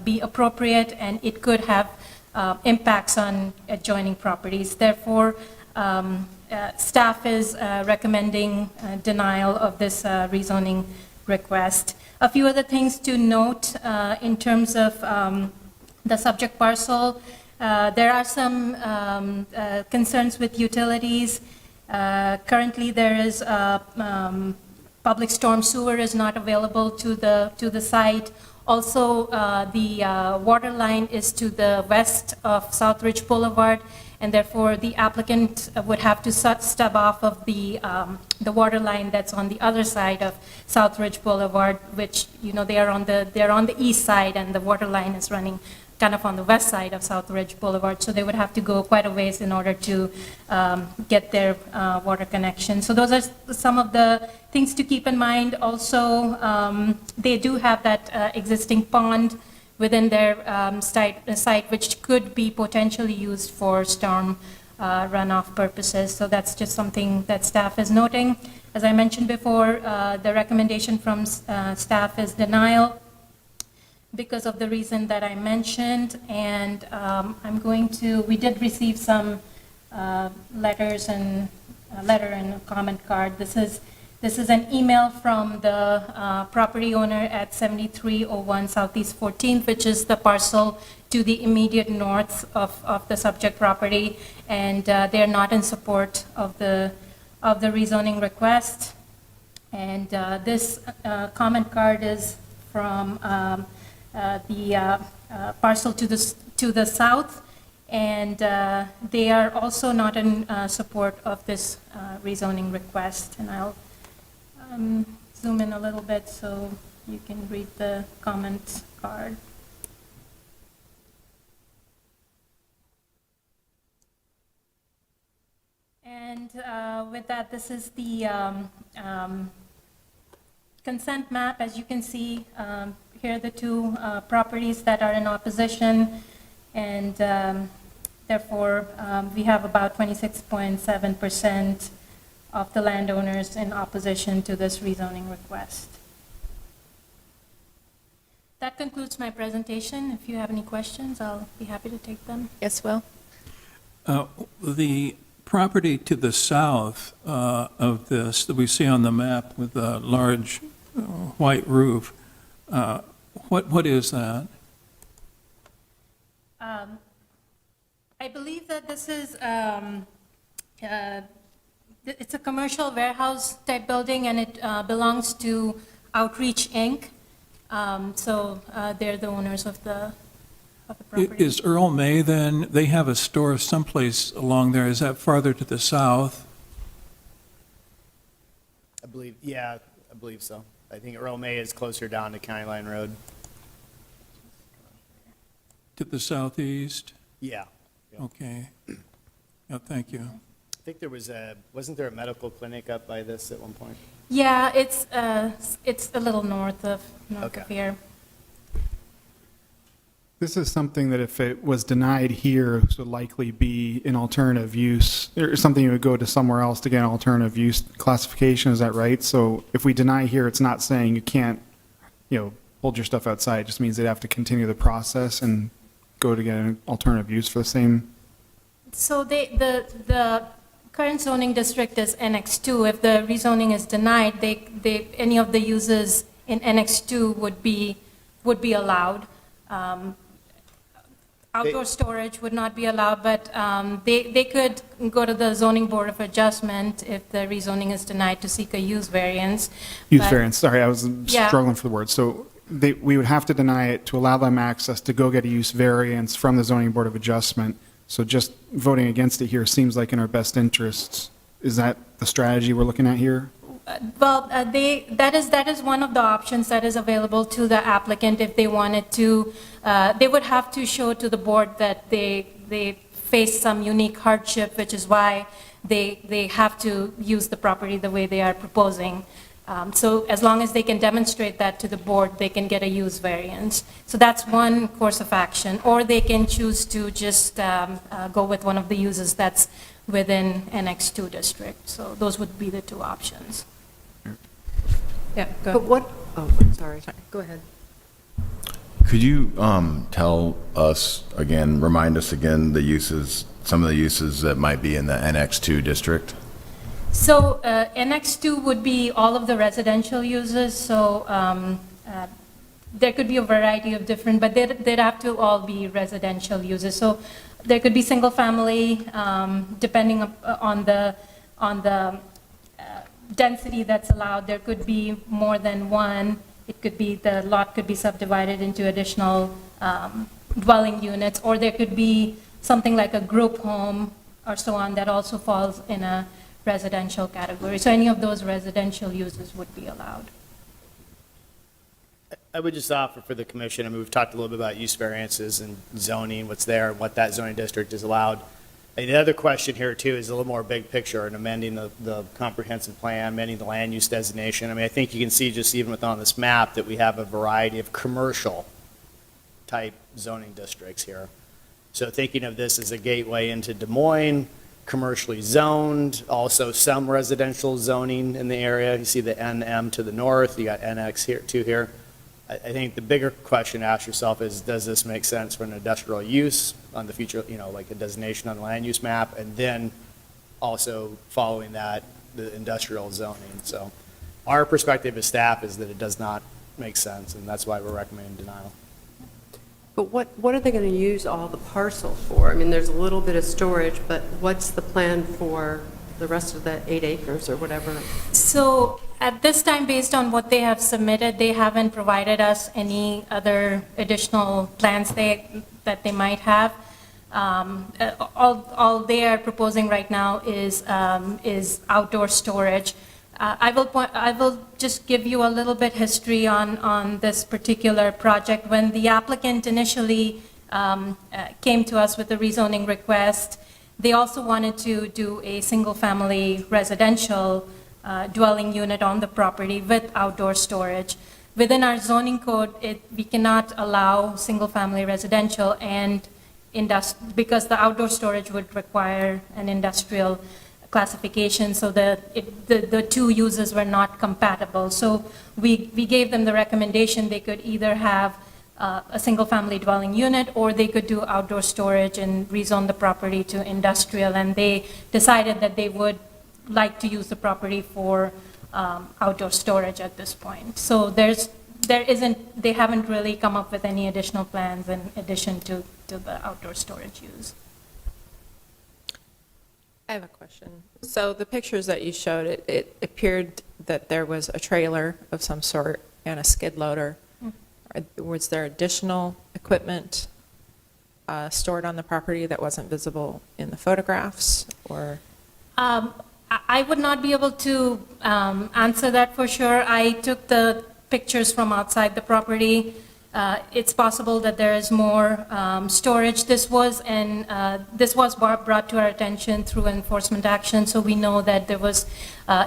[SPEAKER 13] be appropriate, and it could have impacts on adjoining properties. Therefore, staff is recommending denial of this rezoning request. A few other things to note in terms of the subject parcel. There are some concerns with utilities. Currently, there is public storm sewer is not available to the site. Also, the water line is to the west of Southridge Boulevard, and therefore the applicant would have to stub off of the water line that's on the other side of Southridge Boulevard, which they're on the east side, and the water line is running kind of on the west side of Southridge Boulevard, so they would have to go quite a ways in order to get their water connection. So those are some of the things to keep in mind. Also, they do have that existing pond within their site, which could be potentially used for storm runoff purposes. So that's just something that staff is noting. As I mentioned before, the recommendation from staff is denial because of the reason that I mentioned. And we did receive some letters and a letter and a comment card. This is an email from the property owner at 7301 Southeast 14th, which is the parcel to the immediate north of the subject property, and they are not in support of the rezoning request. And this comment card is from the parcel to the south, and they are also not in support of this rezoning request. And I'll zoom in a little bit so you can read the comment card. And with that, this is the consent map. As you can see, here are the two properties that are in opposition, and therefore we have about 26.7% of the landowners in opposition to this rezoning request. That concludes my presentation. If you have any questions, I'll be happy to take them.
[SPEAKER 6] Yes, Will?
[SPEAKER 8] The property to the south of this that we see on the map with a large white roof, what is that?
[SPEAKER 13] I believe that this is, it's a commercial warehouse type building, and it belongs to Outreach Inc. So they're the owners of the property.
[SPEAKER 8] Is Earl May then, they have a store someplace along there, is that farther to the south?
[SPEAKER 2] I believe so. I think Earl May is closer down to County Line Road.
[SPEAKER 8] To the southeast?
[SPEAKER 2] Yeah.
[SPEAKER 8] Okay. Yeah, thank you.
[SPEAKER 2] I think wasn't there a medical clinic up by this at one point?
[SPEAKER 13] Yeah, it's a little north of
[SPEAKER 2] Okay.
[SPEAKER 13] here.
[SPEAKER 9] This is something that if it was denied here, would likely be an alternative use, or something you would go to somewhere else to get an alternative use classification, is that right? So if we deny here, it's not saying you can't, hold your stuff outside, it just means they'd have to continue the process and go to get an alternative use for the same.
[SPEAKER 13] So the current zoning district is NX2. If the rezoning is denied, any of the uses in NX2 would be allowed. Outdoor storage would not be allowed, but they could go to the zoning board of adjustment if the rezoning is denied to seek a use variance.
[SPEAKER 9] Use
[SPEAKER 13] But-
[SPEAKER 9] variance, sorry, I was
[SPEAKER 13] Yeah.
[SPEAKER 9] struggling for the word. So we would have to deny it to allow them access to go get a use variance from the zoning board of adjustment. So just voting against it here seems like in our best interests. Is that the strategy we're looking at here?
[SPEAKER 13] Well, that is one of the options that is available to the applicant if they wanted to. They would have to show to the board that they face some unique hardship, which is why they have to use the property the way they are proposing. So as long as they can demonstrate that to the board, they can get a use variance. So that's one course of action. Or they can choose to just go with one of the uses that's within NX2 district. So those would be the two options.
[SPEAKER 6] Yeah, go
[SPEAKER 7] But
[SPEAKER 6] ahead.
[SPEAKER 7] what, oh, I'm sorry. Go ahead.
[SPEAKER 12] Could you tell us again, remind us again, the uses, some of the uses that might be in the NX2 district?
[SPEAKER 13] So NX2 would be all of the residential uses. So there could be a variety of different, but they'd have to all be residential uses. So there could be single family, depending on the density that's allowed. There could be more than one. It could be, the lot could be subdivided into additional dwelling units, or there could be something like a group home or so on that also falls in a residential category. So any of those residential uses would be allowed.
[SPEAKER 2] I would just offer for the commission, I mean, we've talked a little bit about use variances and zoning, what's there, and what that zoning district is allowed. And the other question here too is a little more big picture and amending the comprehensive plan, amending the land use designation. I mean, I think you can see just even with on this map that we have a variety of commercial type zoning districts here. So thinking of this as a gateway into Des Moines, commercially zoned, also some residential zoning in the area. You see the NM to the north, you got NX here, two here. I think the bigger question to ask yourself is, does this make sense for an industrial use on the future, like a designation on the land use map, and then also following that, the industrial zoning. So our perspective as staff is that it does not make sense, and that's why we're recommending denial.
[SPEAKER 7] But what are they going to use all the parcel for? I mean, there's a little bit of storage, but what's the plan for the rest of the 8 acres or whatever?
[SPEAKER 13] So at this time, based on what they have submitted, they haven't provided us any other additional plans that they might have. All they are proposing right now is outdoor storage. I will just give you a little bit history on this particular project. When the applicant initially came to us with a rezoning request, they also wanted to do a single-family residential dwelling unit on the property with outdoor storage. Within our zoning code, we cannot allow single-family residential and because the outdoor storage would require an industrial classification, so the two uses were not compatible. So we gave them the recommendation they could either have a single-family dwelling unit, or they could do outdoor storage and rezone the property to industrial, and they decided that they would like to use the property for outdoor storage at this point. So they haven't really come up with any additional plans in addition to the outdoor storage use.
[SPEAKER 6] I have a question. So the pictures that you showed, it appeared that there was a trailer of some sort and a skid loader. Was there additional equipment stored on the property that wasn't visible in the photographs, or?
[SPEAKER 13] I would not be able to answer that for sure. I took the pictures from outside the property. It's possible that there is more storage. This was brought to our attention through enforcement action, so we know that there was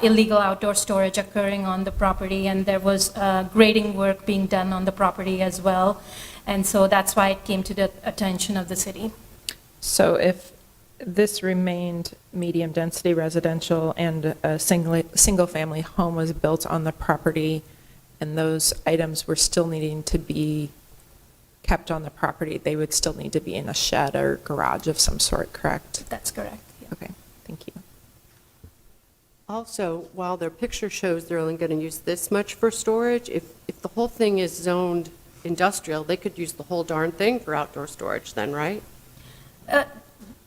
[SPEAKER 13] illegal outdoor storage occurring on the property, and there was grading work being done on the property as well. And so that's why it came to the attention of the city.
[SPEAKER 6] So if this remained medium-density residential and a single-family home was built on the property, and those items were still needing to be kept on the property, they would still need to be in a shed or garage of some sort, correct?
[SPEAKER 13] That's correct. Yeah.
[SPEAKER 6] Okay, thank you.
[SPEAKER 7] Also, while their picture shows they're only going to use this much for storage, if the whole thing is zoned industrial, they could use the whole darn thing for outdoor storage then, right?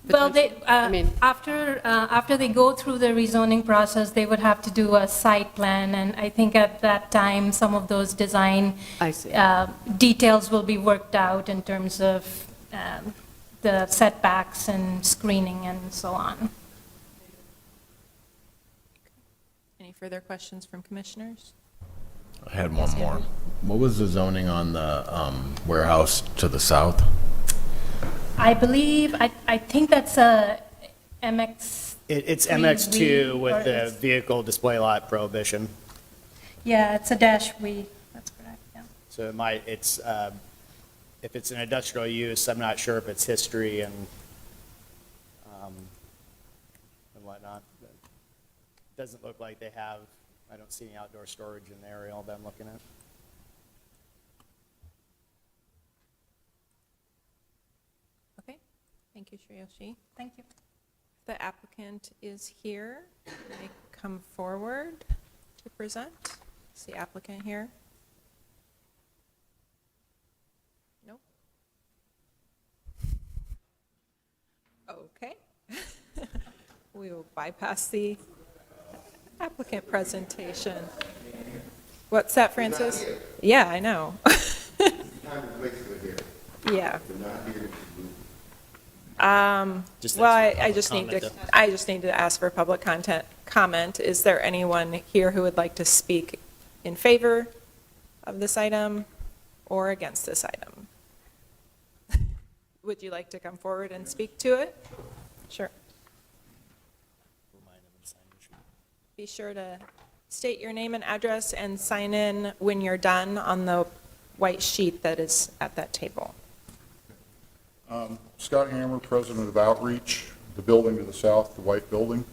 [SPEAKER 13] Well,
[SPEAKER 7] I mean-
[SPEAKER 13] after they go through the rezoning process, they would have to do a site plan, and I think at that time, some of those design
[SPEAKER 7] I see.
[SPEAKER 13] details will be worked out in terms of the setbacks and screening and so on.
[SPEAKER 6] Any further questions from commissioners?
[SPEAKER 14] I had one more. What was the zoning on the warehouse to the south?
[SPEAKER 13] I believe, I think that's a MX.
[SPEAKER 2] It's
[SPEAKER 13] 3V,
[SPEAKER 2] MX2
[SPEAKER 13] or
[SPEAKER 2] with the
[SPEAKER 13] it's-
[SPEAKER 2] vehicle display lot prohibition.
[SPEAKER 13] Yeah, it's a -V. That's correct, yeah.
[SPEAKER 2] So if it's an industrial use, I'm not sure if it's history and whatnot. It doesn't look like they have, I don't see any outdoor storage in the aerial that I'm looking at.
[SPEAKER 6] Okay, thank you, Shreyoshi.
[SPEAKER 13] Thank you.
[SPEAKER 6] The applicant is here. May come forward to present. Is the applicant here? Nope. Okay. We will bypass the applicant presentation. What's that, Francis? Yeah, I know. Yeah.
[SPEAKER 2] Just
[SPEAKER 6] Well,
[SPEAKER 2] ask for
[SPEAKER 6] I
[SPEAKER 2] public
[SPEAKER 6] just need
[SPEAKER 2] comment,
[SPEAKER 6] to,
[SPEAKER 2] though.
[SPEAKER 6] I just need to ask for public comment. Is there anyone here who would like to speak in favor of this item or against this item? Would you like to come forward and speak to it? Sure. Be sure to state your name and address and sign in when you're done on the white sheet that is at that table.
[SPEAKER 15] Scott Hammer, President of Outreach, the building to the south, the white building.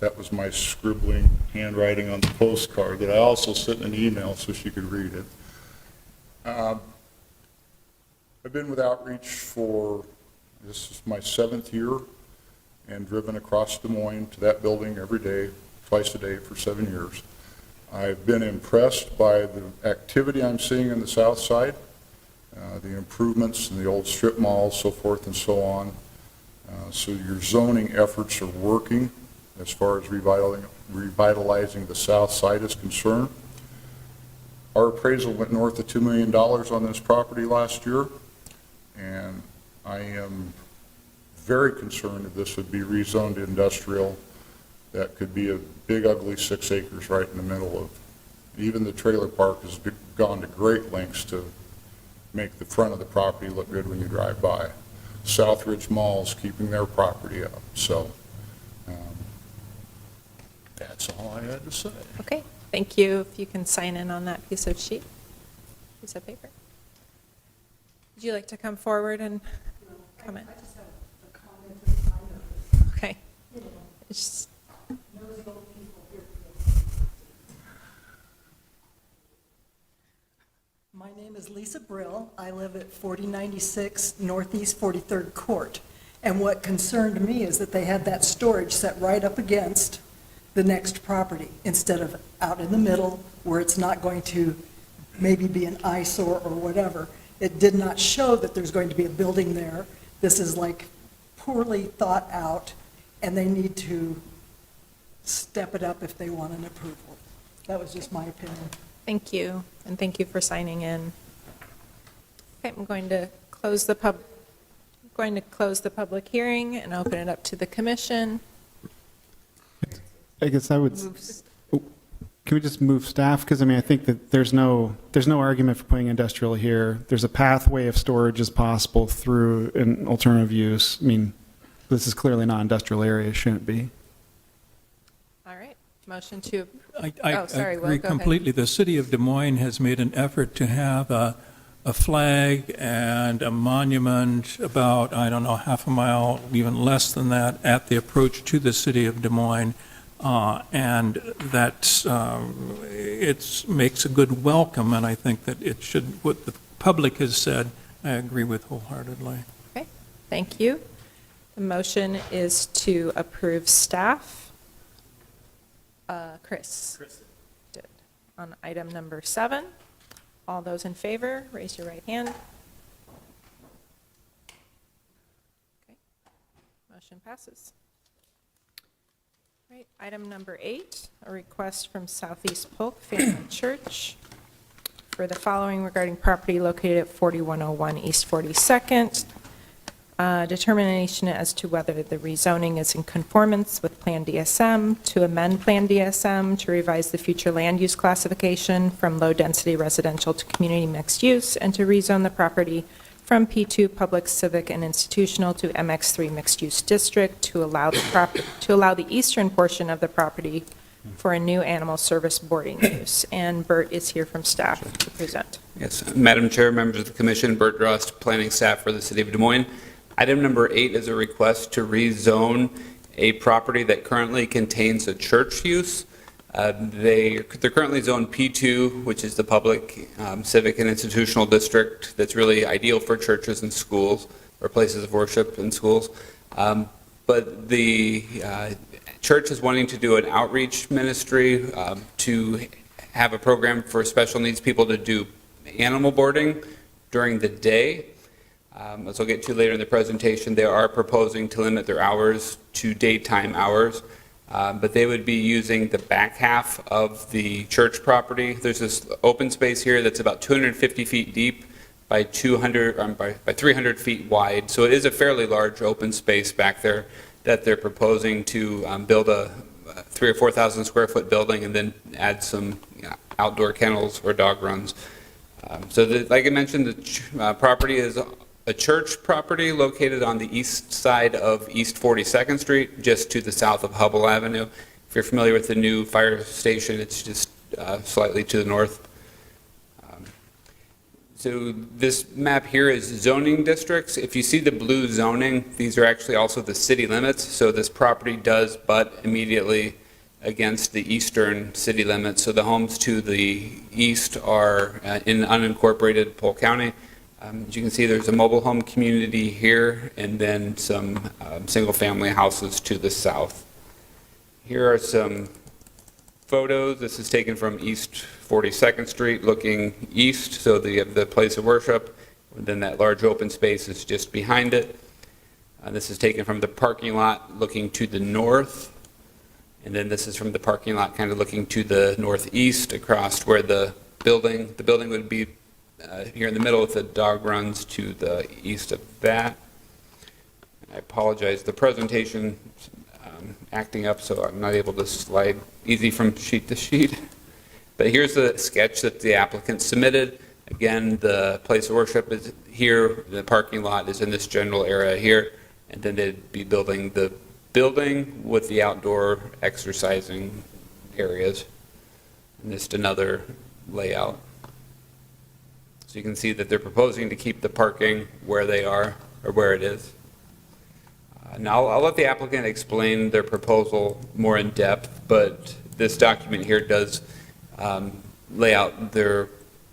[SPEAKER 15] That was my scribbling handwriting on the postcard that I also sent in an email so she could read it. I've been with Outreach for, this is my 7th year, and driven across Des Moines to that building every day, twice a day for 7 years. I've been impressed by the activity I'm seeing in the south side. The improvements in the old strip malls, so forth and so on. So your zoning efforts are working as far as revitalizing the south side is concerned. Our appraisal went north of $2 million on this property last year, and I am very concerned if this would be rezoned industrial. That could be a big, ugly 6 acres right in the middle of, even the trailer park has gone to great lengths to make the front of the property look good when you drive by. Southridge Mall's keeping their property up. So that's all I had to say.
[SPEAKER 6] Okay, thank you. If you can sign in on that piece of paper. Would you like to come forward and comment?
[SPEAKER 10] I just have a comment and a kind of,
[SPEAKER 6] Okay.
[SPEAKER 10] you know,
[SPEAKER 6] It's-
[SPEAKER 10] nosy old people here. My name is Lisa Brill. I live at 4096 Northeast 43rd Court. And what concerned me is that they had that storage set right up against the next property instead of out in the middle where it's not going to maybe be an eyesore or whatever. It did not show that there's going to be a building there. This is like poorly thought out, and they need to step it up if they want an approval. That was just my opinion.
[SPEAKER 6] Thank you, and thank you for signing in. Okay, I'm going to close the public hearing and open it up to the commission.
[SPEAKER 9] I guess I would, oh, can we just move staff? Because I mean, I think that there's no argument for putting industrial here. There's a pathway of storage as possible through an alternative use. I mean, this is clearly not industrial area, shouldn't be.
[SPEAKER 6] All right, motion to,
[SPEAKER 8] I
[SPEAKER 6] oh, sorry, Will,
[SPEAKER 8] agree
[SPEAKER 6] go ahead.
[SPEAKER 8] completely. The city of Des Moines has made an effort to have a flag and a monument about, I don't know, half a mile, even less than that, at the approach to the city of Des Moines. And that it makes a good welcome, and I think that it should, what the public has said, I agree with wholeheartedly.
[SPEAKER 6] Okay, thank you. The motion is to approve staff. Chris did. On item number 7. All those in favor, raise your right hand. Okay, motion passes. Right, item number 8, a request from Southeast Polk Family Church for the following regarding property located at 4101 East 42nd. Determination as to whether the rezoning is in conformance with Plan DSM, to amend Plan DSM, to revise the future land use classification from low-density residential to community mixed use, and to rezone the property from P2 Public Civic and Institutional to MX3 Mixed Use District to allow the eastern portion of the property for a new animal service boarding use. And Bert is here from staff to present.
[SPEAKER 16] Yes, Madam Chair, members of the Commission, Bert Drost, planning staff for the City of Des Moines. Item number 8 is a request to rezone a property that currently contains a church use. They're currently zoned P2, which is the public, civic, and institutional district that's really ideal for churches and schools, or places of worship and schools. But the church is wanting to do an outreach ministry to have a program for special needs people to do animal boarding during the day. As I'll get to later in the presentation, they are proposing to limit their hours to daytime hours. But they would be using the back half of the church property. There's this open space here that's about 250 feet deep by 300 feet wide. So it is a fairly large open space back there that they're proposing to build a 3,000 or 4,000 square foot building and then add some outdoor kennels or dog runs. Like I mentioned, the property is a church property located on the east side of East 42nd Street, just to the south of Hubble Avenue. If you're familiar with the new fire station, it's just slightly to the north. So this map here is zoning districts. If you see the blue zoning, these are actually also the city limits. So this property does butt immediately against the eastern city limits. So the homes to the east are in unincorporated Polk County. As you can see, there's a mobile home community here, and then some single-family houses to the south. Here are some photos. This is taken from East 42nd Street, looking east, so the place of worship. And then that large open space is just behind it. This is taken from the parking lot, looking to the north. And then this is from the parking lot, kind of looking to the northeast, across where the building would be. Here in the middle, if the dog runs to the east of that. I apologize, the presentation acting up, so I'm not able to slide easy from sheet to sheet. But here's the sketch that the applicant submitted. Again, the place of worship is here, the parking lot is in this general area here, and then they'd be building the building with the outdoor exercising areas. And just another layout. So you can see that they're proposing to keep the parking where they are, or where it is. Now I'll let the applicant explain their proposal more in depth, but this document here does lay out their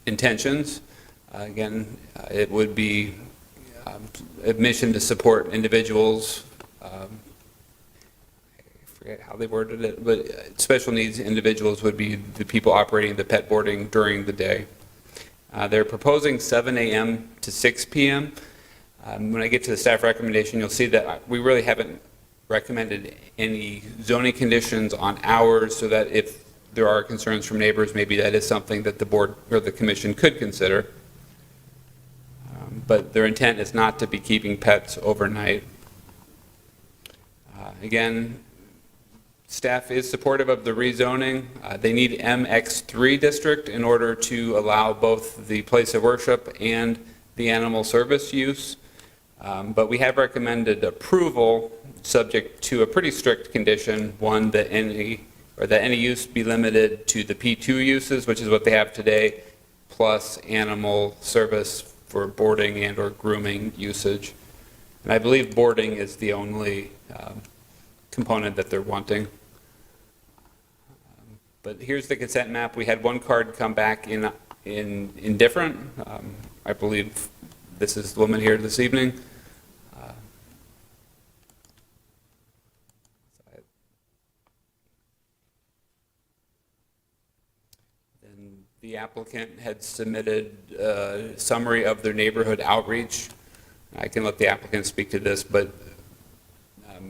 [SPEAKER 16] intentions. Again, it would be admission to support individuals, I forget how they worded it, but special needs individuals would be the people operating the pet boarding during the day. They're proposing 7 a.m. to 6 p.m. When I get to the staff recommendation, you'll see that we really haven't recommended any zoning conditions on hours, so that if there are concerns from neighbors, maybe that is something that the board or the commission could consider. But their intent is not to be keeping pets overnight. Again, staff is supportive of the rezoning. They need MX3 district in order to allow both the place of worship and the animal service use. But we have recommended approval subject to a pretty strict condition, one, that any use be limited to the P2 uses, which is what they have today, plus animal service for boarding and or grooming usage. And I believe boarding is the only component that they're wanting. But here's the consent map. We had one card come back in indifferent. I believe this is the woman here this evening. The applicant had submitted a summary of their neighborhood outreach. I can let the applicant speak to this, but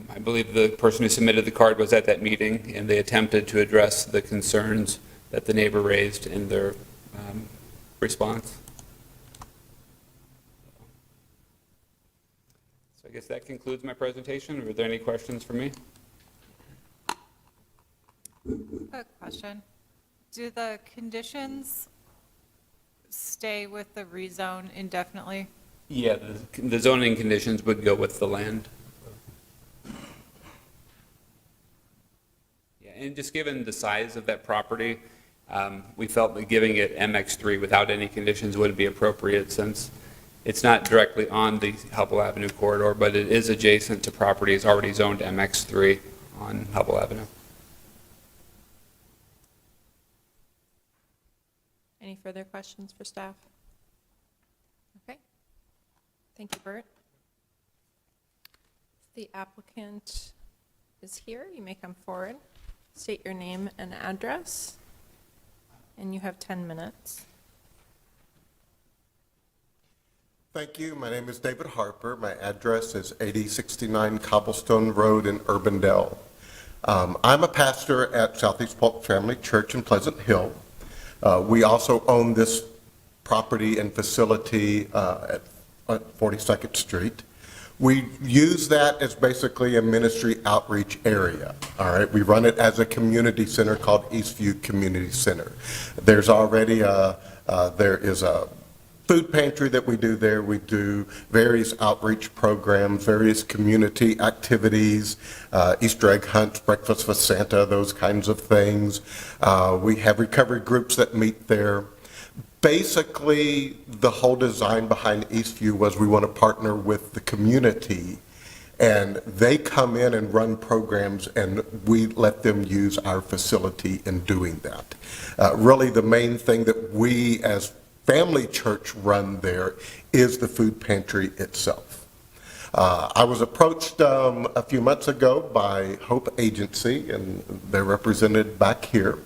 [SPEAKER 16] I believe the person who submitted the card was at that meeting, and they attempted to address the concerns that the neighbor raised in their response. So I guess that concludes my presentation. Are there any questions for me?
[SPEAKER 17] Quick question. Do the conditions stay with the rezone indefinitely?
[SPEAKER 16] Yeah, the zoning conditions would go with the land. Yeah, and just given the size of that property, we felt that giving it MX3 without any conditions would be appropriate, since it's not directly on the Hubble Avenue corridor, but it is adjacent to properties already zoned MX3 on Hubble Avenue.
[SPEAKER 6] Any further questions for staff? Okay. Thank you, Bert. The applicant is here. You may come forward. State your name and address, and you have 10 minutes.
[SPEAKER 12] Thank you. My name is David Harper. My address is 8069 Cobblestone Road in Urbandale. I'm a pastor at Southeast Polk Family Church in Pleasant Hill. We also own this property and facility at 42nd Street. We use that as basically a ministry outreach area. All right, we run it as a community center called Eastview Community Center. There's already there is a food pantry that we do there. We do various outreach programs, various community activities, Easter egg hunts, breakfast with Santa, those kinds of things. We have recovery groups that meet there. Basically, the whole design behind Eastview was we want to partner with the community, and they come in and run programs, and we let them use our facility in doing that. Really, the main thing that we as Family Church run there is the food pantry itself. I was approached a few months ago by Hope Agency, and they're represented back here.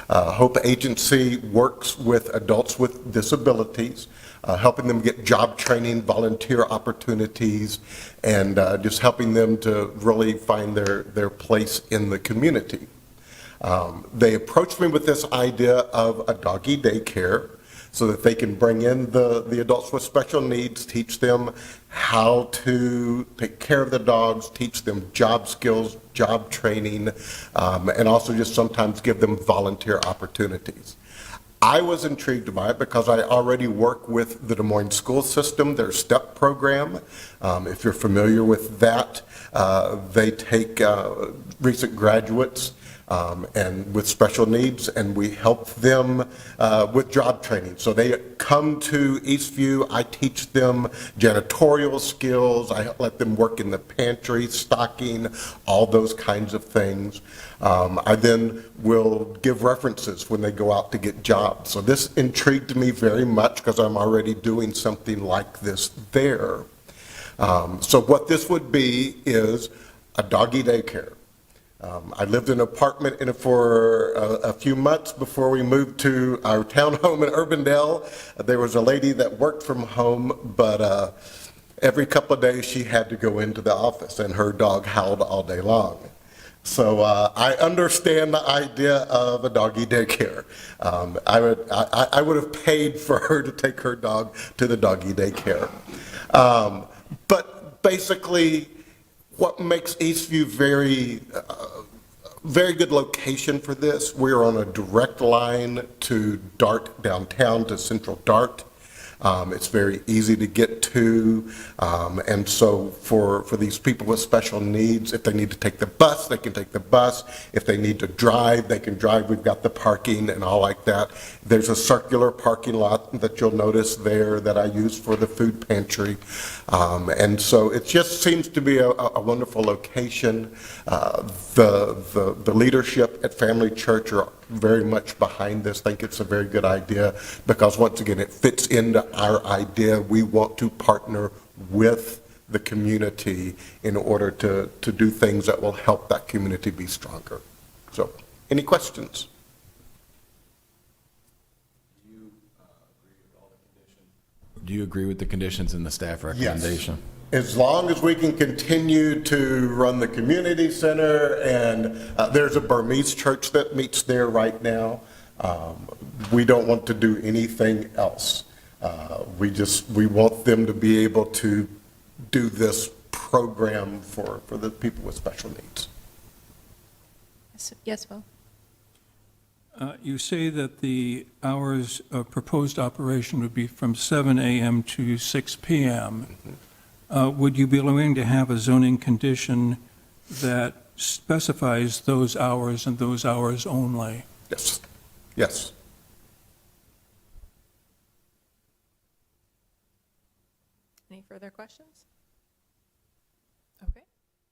[SPEAKER 12] Hope Agency works with adults with disabilities, helping them get job training, volunteer opportunities, and just helping them to really find their place in the community. They approached me with this idea of a doggy daycare, so that they can bring in the adults with special needs, teach them how to take care of the dogs, teach them job skills, job training, and also just sometimes give them volunteer opportunities. I was intrigued by it because I already work with the Des Moines school system, their STEP program. If you're familiar with that, they take recent graduates and with special needs, and we help them with job training. So they come to Eastview, I teach them janitorial skills, I let them work in the pantry, stocking, all those kinds of things. I then will give references when they go out to get jobs. So this intrigued me very much because I'm already doing something like this there. So what this would be is a doggy daycare. I lived in an apartment for a few months before we moved to our townhome in Urbandale. There was a lady that worked from home, but every couple of days she had to go into the office, and her dog howled all day long. So I understand the idea of a doggy daycare. I would have paid for her to take her dog to the doggy daycare. But basically, what makes Eastview very good location for this, we're on a direct line to DART downtown, to Central DART. It's very easy to get to, and so for these people with special needs, if they need to take the bus, they can take the bus. If they need to drive, they can drive. We've got the parking and all like that. There's a circular parking lot that you'll notice there that I use for the food pantry, and so it just seems to be a wonderful location. The leadership at Family Church are very much behind this, think it's a very good idea, because once again, it fits into our idea. We want to partner with the community in order to do things that will help that community be stronger. So, any questions?
[SPEAKER 14] Do you agree with the conditions in the staff recommendation?
[SPEAKER 12] Yes. As long as we can continue to run the community center, and there's a Burmese church that meets there right now. We don't want to do anything else. We want them to be able to do this program for the people with special needs.
[SPEAKER 6] Yes, Will?
[SPEAKER 8] You say that the hours of proposed operation would be from 7 a.m. to 6 p.m. Would you be willing to have a zoning condition that specifies those hours and those hours only?
[SPEAKER 12] Yes. Yes.
[SPEAKER 6] Any further questions? Okay,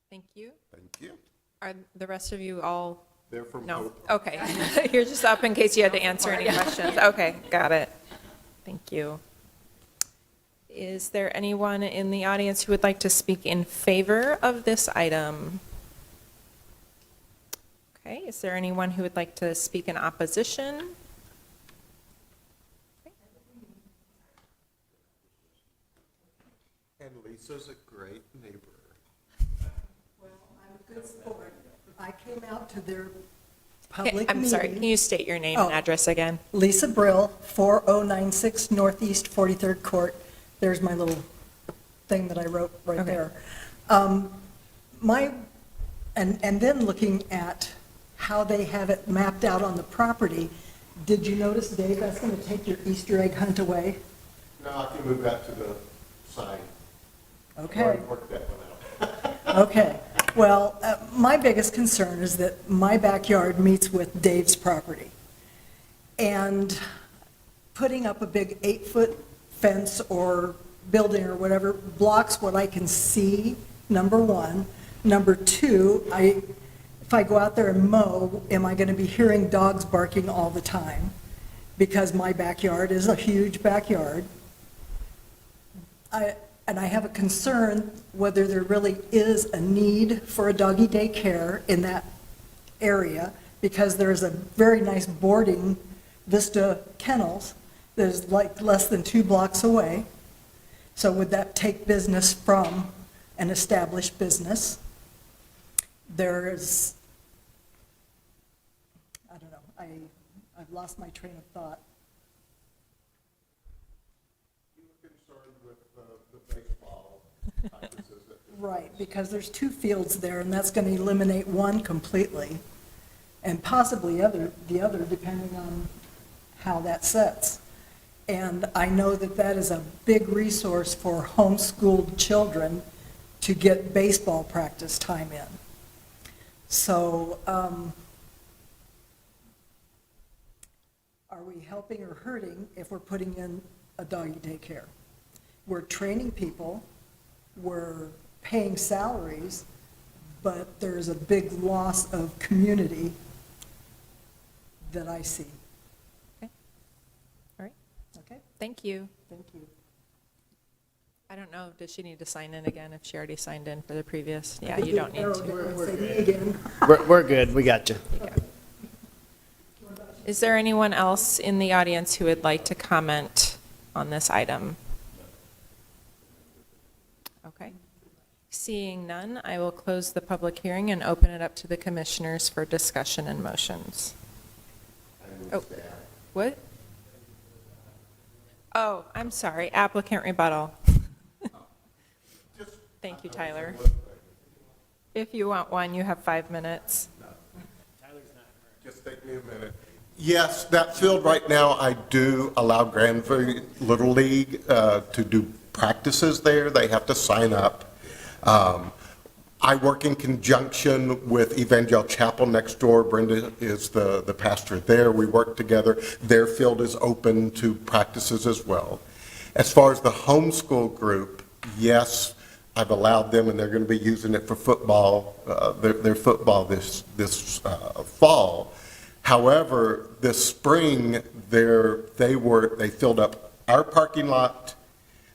[SPEAKER 6] thank you.
[SPEAKER 12] Thank you.
[SPEAKER 6] Are the rest of you all?
[SPEAKER 12] They're from
[SPEAKER 6] No,
[SPEAKER 12] Hope.
[SPEAKER 6] okay. You're just up in case you had to answer any questions. Okay, got it. Thank you. Is there anyone in the audience who would like to speak in favor of this item? Okay, is there anyone who would like to speak in opposition?
[SPEAKER 12] And Lisa's a great neighbor.
[SPEAKER 10] Well, I'm a good sport. I came out to their public meeting.
[SPEAKER 6] I'm sorry, can you state your name and address again?
[SPEAKER 10] Lisa Brill, 4096 Northeast 43rd Court. There's my little thing that I wrote right there. And then looking at how they have it mapped out on the property, did you notice, Dave, that's going to take your Easter egg hunt away?
[SPEAKER 12] No, I can move that to the side.
[SPEAKER 10] Okay.
[SPEAKER 12] Already worked that one out.
[SPEAKER 10] Okay. Well, my biggest concern is that my backyard meets with Dave's property. And putting up a big 8-foot fence or building or whatever blocks what I can see, number one. Number two, if I go out there and mow, am I going to be hearing dogs barking all the time? Because my backyard is a huge backyard. And I have a concern whether there really is a need for a doggy daycare in that area, because there's a very nice boarding Vista Kennels there's like less than 2 blocks away. So would that take business from an established business? There's, I don't know, I've lost my train of thought.
[SPEAKER 12] You were concerned with the baseball practices.
[SPEAKER 10] Right, because there's 2 fields there, and that's going to eliminate one completely, and possibly the other, depending on how that sets. And I know that that is a big resource for homeschooled children to get baseball practice time in. So are we helping or hurting if we're putting in a doggy daycare? We're training people, we're paying salaries, but there's a big loss of community that I see.
[SPEAKER 6] All right,
[SPEAKER 10] Okay?
[SPEAKER 6] thank you.
[SPEAKER 10] Thank you.
[SPEAKER 6] I don't know, does she need to sign in again if she already signed in for the previous? Yeah,
[SPEAKER 10] The
[SPEAKER 6] you don't
[SPEAKER 10] big
[SPEAKER 6] need
[SPEAKER 10] arrow
[SPEAKER 6] to.
[SPEAKER 10] down and say me again.
[SPEAKER 2] We're good, we got you.
[SPEAKER 6] Is there anyone else in the audience who would like to comment on this item? Okay. Seeing none, I will close the public hearing and open it up to the commissioners for discussion and motions. Oh, what? Oh, I'm sorry, applicant rebuttal. Thank you, Tyler. If you want one, you have 5 minutes.
[SPEAKER 12] Just take me a minute. Yes, that field right now, I do allow Granbury Little League to do practices there. They have to sign up. I work in conjunction with Evangel Chapel next door. Brenda is the pastor there. We work together. Their field is open to practices as well. As far as the homeschool group, yes, I've allowed them, and they're going to be using it for football, their football this fall. However, this spring, they filled up our parking lot,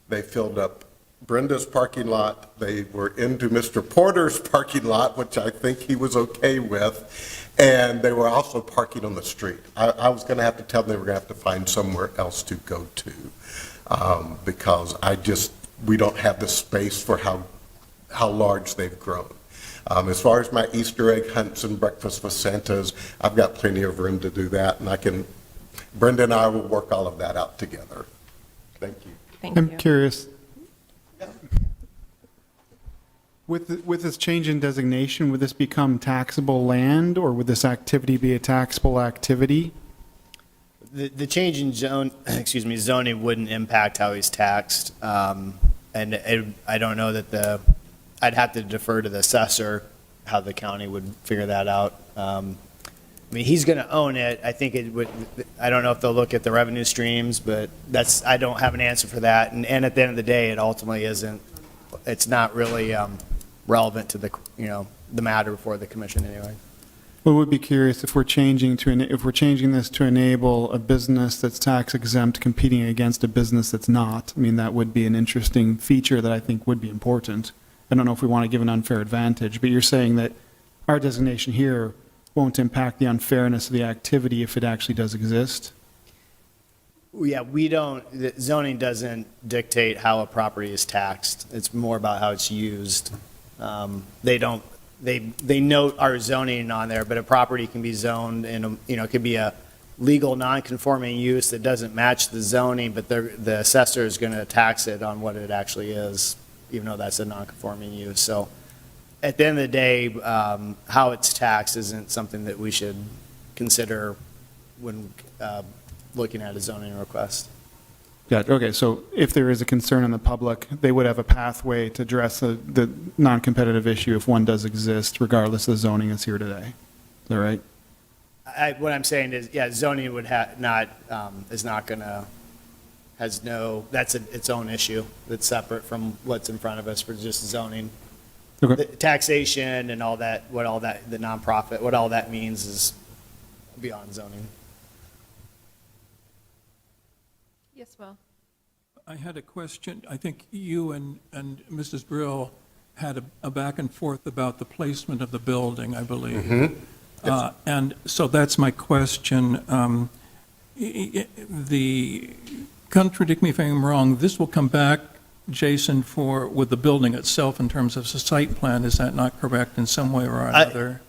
[SPEAKER 12] they filled up Brenda's parking lot, they were into Mr. Porter's parking lot, which I think he was okay with, and they were also parking on the street. I was going to have to tell them they were going to have to find somewhere else to go to, because we don't have the space for how large they've grown. As far as my Easter egg hunts and breakfast with Santas, I've got plenty of room to do that, and Brenda and I will work all of that out together. Thank you.
[SPEAKER 6] Thank
[SPEAKER 9] I'm
[SPEAKER 6] you.
[SPEAKER 9] curious. With this change in designation, would this become taxable land, or would this activity be a taxable activity?
[SPEAKER 2] The change in zoning wouldn't impact how he's taxed. And I don't know that I'd have to defer to the assessor, how the county would figure that out. I mean, he's going to own it. I think I don't know if they'll look at the revenue streams, but I don't have an answer for that. And at the end of the day, it ultimately it's not really relevant to the matter before the commission anyway.
[SPEAKER 9] Well, would be curious if we're changing this to enable a business that's tax exempt competing against a business that's not. I mean, that would be an interesting feature that I think would be important. I don't know if we want to give an unfair advantage, but you're saying that our designation here won't impact the unfairness of the activity if it actually does exist?
[SPEAKER 2] Yeah, zoning doesn't dictate how a property is taxed. It's more about how it's used. They note our zoning on there, but a property can be zoned and, it could be a legal non-conforming use that doesn't match the zoning, but the assessor is going to tax it on what it actually is, even though that's a non-conforming use. So at the end of the day, how it's taxed isn't something that we should consider when looking at a zoning request.
[SPEAKER 9] Got it. Okay, so if there is a concern in the public, they would have a pathway to address the non-competitive issue if one does exist, regardless of the zoning that's here today. Is that right?
[SPEAKER 2] What I'm saying is, yeah, zoning is not going to, that's its own issue that's separate from what's in front of us for just zoning.
[SPEAKER 9] Okay.
[SPEAKER 2] The taxation and all that, the nonprofit, what all that means is beyond zoning.
[SPEAKER 6] Yes, Will.
[SPEAKER 8] I had a question. I think you and Mrs. Brill had a back and forth about the placement of the building, I believe.
[SPEAKER 12] Mm-hmm.
[SPEAKER 8] And so that's my question. Contradict me if I'm wrong, this will come back, Jason, with the building itself in terms of the site plan. Is that not correct in some way or another?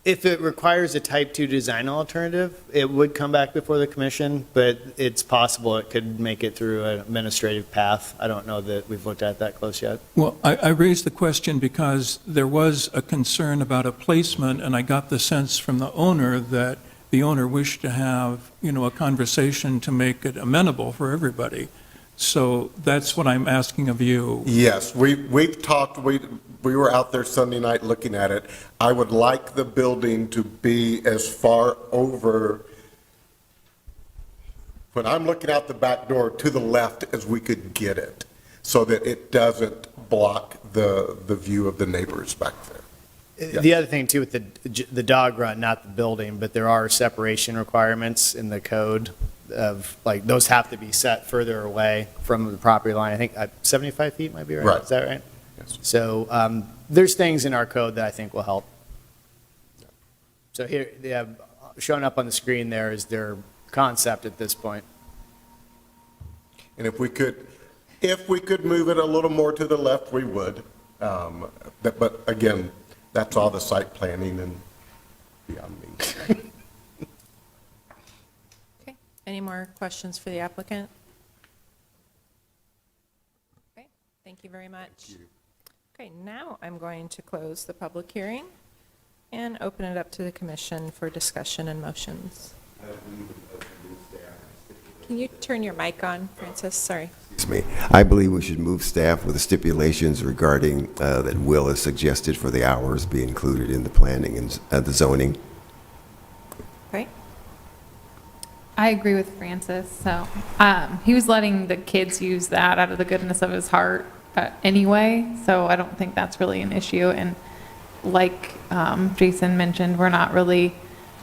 [SPEAKER 2] If it requires a type 2 design alternative, it would come back before the commission, but it's possible it could make it through an administrative path. I don't know that we've looked at that close yet.
[SPEAKER 8] Well, I raised the question because there was a concern about a placement, and I got the sense from the owner that the owner wished to have, a conversation to make it amenable for everybody. So that's what I'm asking of you.
[SPEAKER 12] Yes, we've talked, we were out there Sunday night looking at it. I would like the building to be as far over when I'm looking out the back door, to the left as we could get it, so that it doesn't block the view of the neighbors back there.
[SPEAKER 2] The other thing too with the dog run, not the building, but there are separation requirements in the code of, like, those have to be set further away from the property line. I think 75 feet might be right.
[SPEAKER 12] Right.
[SPEAKER 2] Is that right?
[SPEAKER 12] Yes.
[SPEAKER 2] So there's things in our code that I think will help. So here, they have, showing up on the screen there is their concept at this point.
[SPEAKER 12] And if we could move it a little more to the left, we would. But again, that's all the site planning and beyond me.
[SPEAKER 6] Okay, any more questions for the applicant? Okay, thank you very much. Okay, now I'm going to close the public hearing and open it up to the commission for discussion and motions. Can you turn your mic on, Francis? Sorry.
[SPEAKER 18] Excuse me. I believe we should move staff with the stipulations regarding that Will has suggested for the hours be included in the planning and the zoning.
[SPEAKER 6] Okay.
[SPEAKER 11] I agree with Francis. So he was letting the kids use that out of the goodness of his heart anyway. So I don't think that's really an issue. And like Jason mentioned, we're not really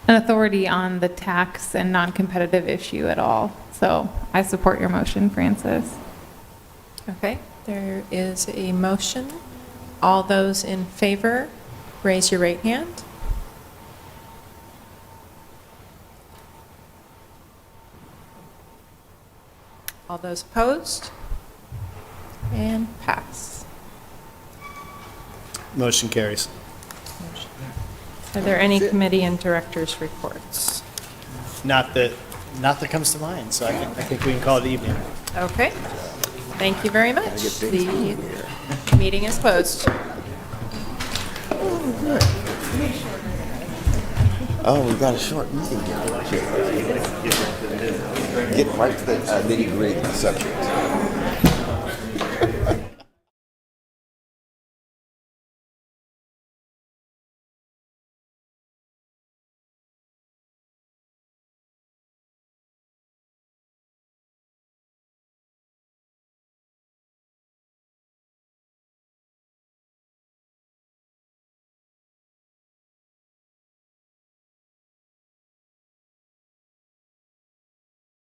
[SPEAKER 11] an authority on the tax and non-competitive issue at all. So I support your motion, Francis.
[SPEAKER 6] Okay, there is a motion. All those in favor, raise your right hand. All those opposed? And pass.
[SPEAKER 2] Motion carries.
[SPEAKER 6] Are there any committee and directors' reports?
[SPEAKER 2] Not that comes to mind, so I think we can call it evening.
[SPEAKER 6] Okay, thank you very much. The meeting is closed.
[SPEAKER 18] Oh, we've got a short meeting. Get right to the nitty-gritty subject.